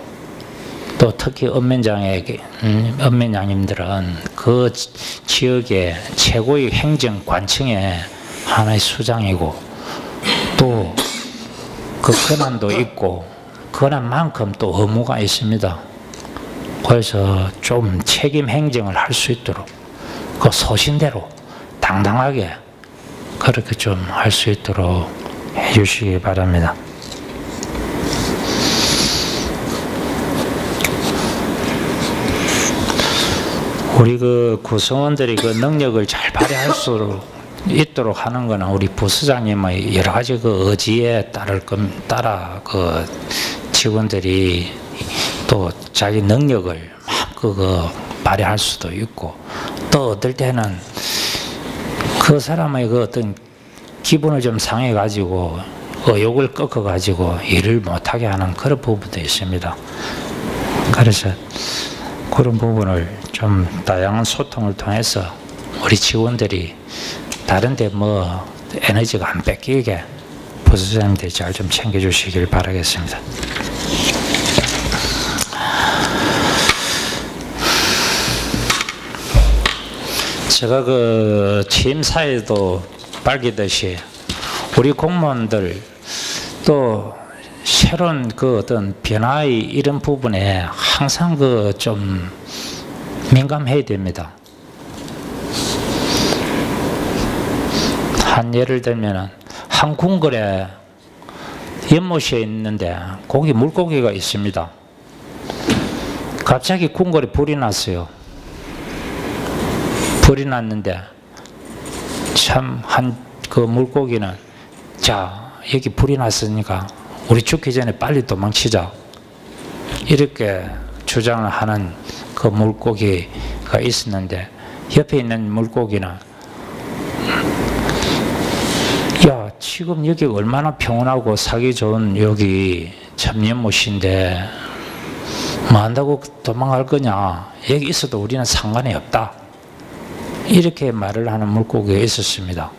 또 또 특히 읍면장님들은 그 지역의 최고의 행정관청의 하나의 수장이고 또 그 권한도 있고 권한만큼 또 의무가 있습니다. 그래서 좀 책임 행정을 할 수 있도록 그 소신대로 당당하게 그렇게 좀 할 수 있도록 해주시기 바랍니다. 우리 그 구성원들이 그 능력을 잘 발휘할 수 있도록 하는 거는 우리 부수장님의 여러 가지 그 의지에 따라 그 직원들이 또 자기 능력을 막 발휘할 수도 있고 또 어떨 때는 그 사람의 그 어떤 기분을 좀 상해 가지고 의욕을 꺾어 가지고 일을 못하게 하는 그런 부분도 있습니다. 그래서 그런 부분을 좀 다양한 소통을 통해서 우리 직원들이 다른데 뭐 에너지가 안 뺏기게 부서장님들이 잘 좀 챙겨주시길 바라겠습니다. 제가 그 취임사에도 밝히듯이 우리 공무원들 또 새로운 그 어떤 변화의 이런 부분에 항상 그 좀 민감해야 됩니다. 한 예를 들면은 한 궁궐에 연못이 있는데 거기 물고기가 있습니다. 갑자기 궁궐에 불이 났어요. 불이 났는데 참 한 그 물고기는 자 여기 불이 났으니까 우리 죽기 전에 빨리 도망치자 이렇게 주장을 하는 그 물고기가 있었는데 옆에 있는 물고기는 야 지금 여기 얼마나 평온하고 살기 좋은 여기 참 연못인데 뭐 한다고 도망갈 거냐 여기 있어도 우리는 상관이 없다 이렇게 말을 하는 물고기가 있었습니다.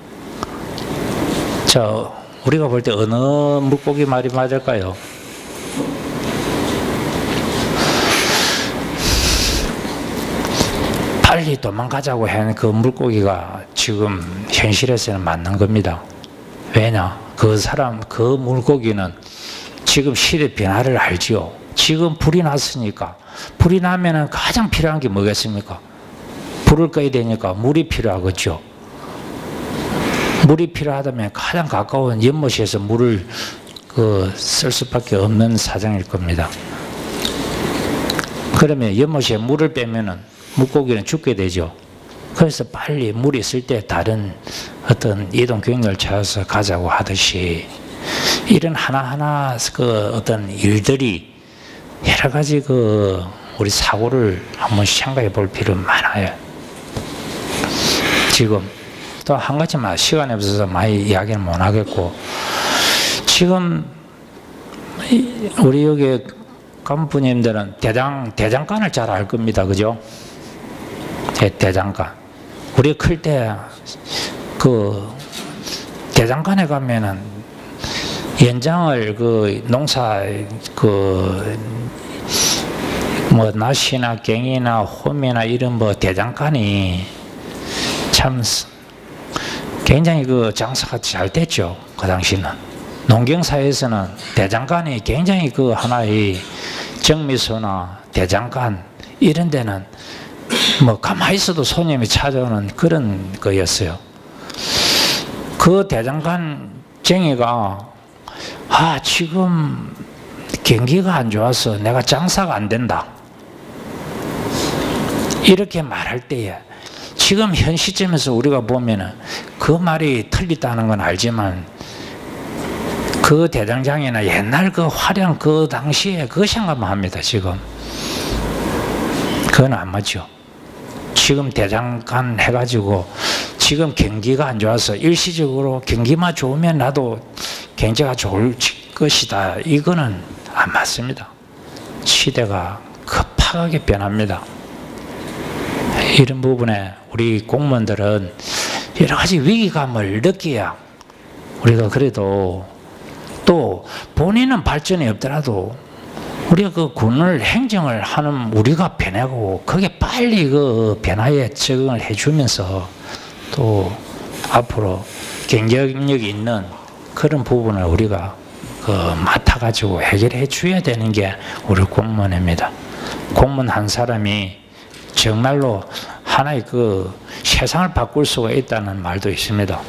자 우리가 볼 때 어느 물고기 말이 맞을까요? 빨리 도망가자고 하는 그 물고기가 지금 현실에서는 맞는 겁니다. 왜냐? 그 물고기는 지금 시대 변화를 알지요. 지금 불이 났으니까 불이 나면은 가장 필요한 게 뭐겠습니까? 불을 꺼야 되니까 물이 필요하겠죠. 물이 필요하다면 가장 가까운 연못에서 물을 쓸 수밖에 없는 사정일 겁니다. 그러면 연못에 물을 빼면은 물고기는 죽게 되죠. 그래서 빨리 물이 있을 때 다른 어떤 이동 경로를 찾아서 가자고 하듯이 이런 하나하나 그 어떤 일들이 여러 가지 우리 사고를 한번 생각해 볼 필요는 많아요. 지금 또 한 가지만 시간이 없어서 많이 이야기는 못 하겠고 지금 우리 여기 간부님들은 대장간을 잘 알 겁니다. 그죠? 대장간. 우리 클 때 대장간에 가면은 연장을 농사 뭐 낫이나 갱이나 홈이나 이런 대장간이 참 굉장히 장사가 잘 됐죠. 그 당시는. 농경사에서는 대장간이 굉장히 하나의 정미소나 대장간 이런 데는 뭐 가만히 있어도 손님이 찾아오는 그런 거였어요. 그 대장간쟁이가 지금 경기가 안 좋아서 내가 장사가 안 된다 이렇게 말할 때에 지금 현 시점에서 우리가 보면은 그 말이 틀리다는 건 알지만 그 대장장이나 옛날 화려한 그 당시에 그거 생각만 합니다. 지금 그건 안 맞죠. 지금 대장간 해가지고 지금 경기가 안 좋아서 일시적으로 경기만 좋으면 나도 경제가 좋을 것이다. 이거는 안 맞습니다. 시대가 급하게 변합니다. 이런 부분에 우리 공무원들은 여러 가지 위기감을 느껴야 우리가 그래도 또 본인은 발전이 없더라도 우리가 그 군을 행정을 하는 우리가 변하고 그게 빨리 그 변화에 적응을 해주면서 또 앞으로 경쟁력이 있는 그런 부분을 우리가 그 맡아가지고 해결해 줘야 되는 게 우리 공무원입니다. 공무원 한 사람이 정말로 하나의 그 세상을 바꿀 수가 있다는 말도 있습니다.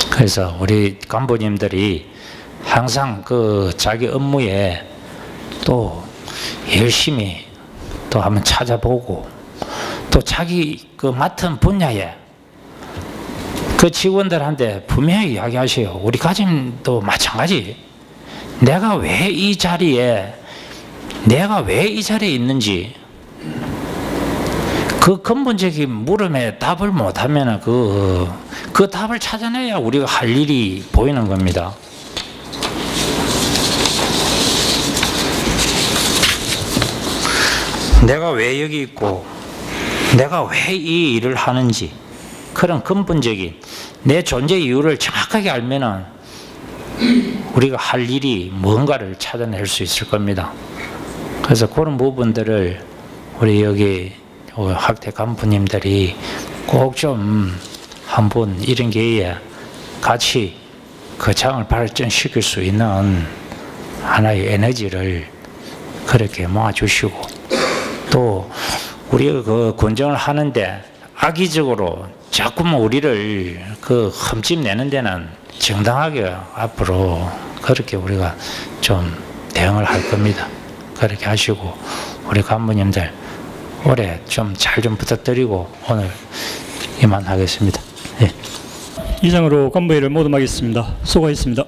그래서 우리 간부님들이 항상 그 자기 업무에 또 열심히 또 한번 찾아보고 또 자기 그 맡은 분야에 그 직원들한테 분명히 이야기하세요. 우리 가짐도 마찬가지. 내가 왜 이 자리에 있는지 그 근본적인 물음에 답을 못하면 그 답을 찾아내야 우리가 할 일이 보이는 겁니다. 내가 왜 여기 있고 내가 왜 이 일을 하는지 그런 근본적인 내 존재 이유를 정확하게 알면은 우리가 할 일이 뭔가를 찾아낼 수 있을 겁니다. 그래서 그런 부분들을 우리 여기 학대 간부님들이 꼭 좀 한번 이런 기회에 같이 그 장을 발전시킬 수 있는 하나의 에너지를 그렇게 모아주시고 또 우리가 그 군정을 하는데 악의적으로 자꾸만 우리를 그 흠집내는 데는 정당하게 앞으로 그렇게 우리가 좀 대응을 할 겁니다. 그렇게 하시고 우리 간부님들 올해 좀 잘 좀 부탁드리고 오늘 이만하겠습니다. 예. 이상으로 간부회의를 모두 마겠습니다. 수고하셨습니다.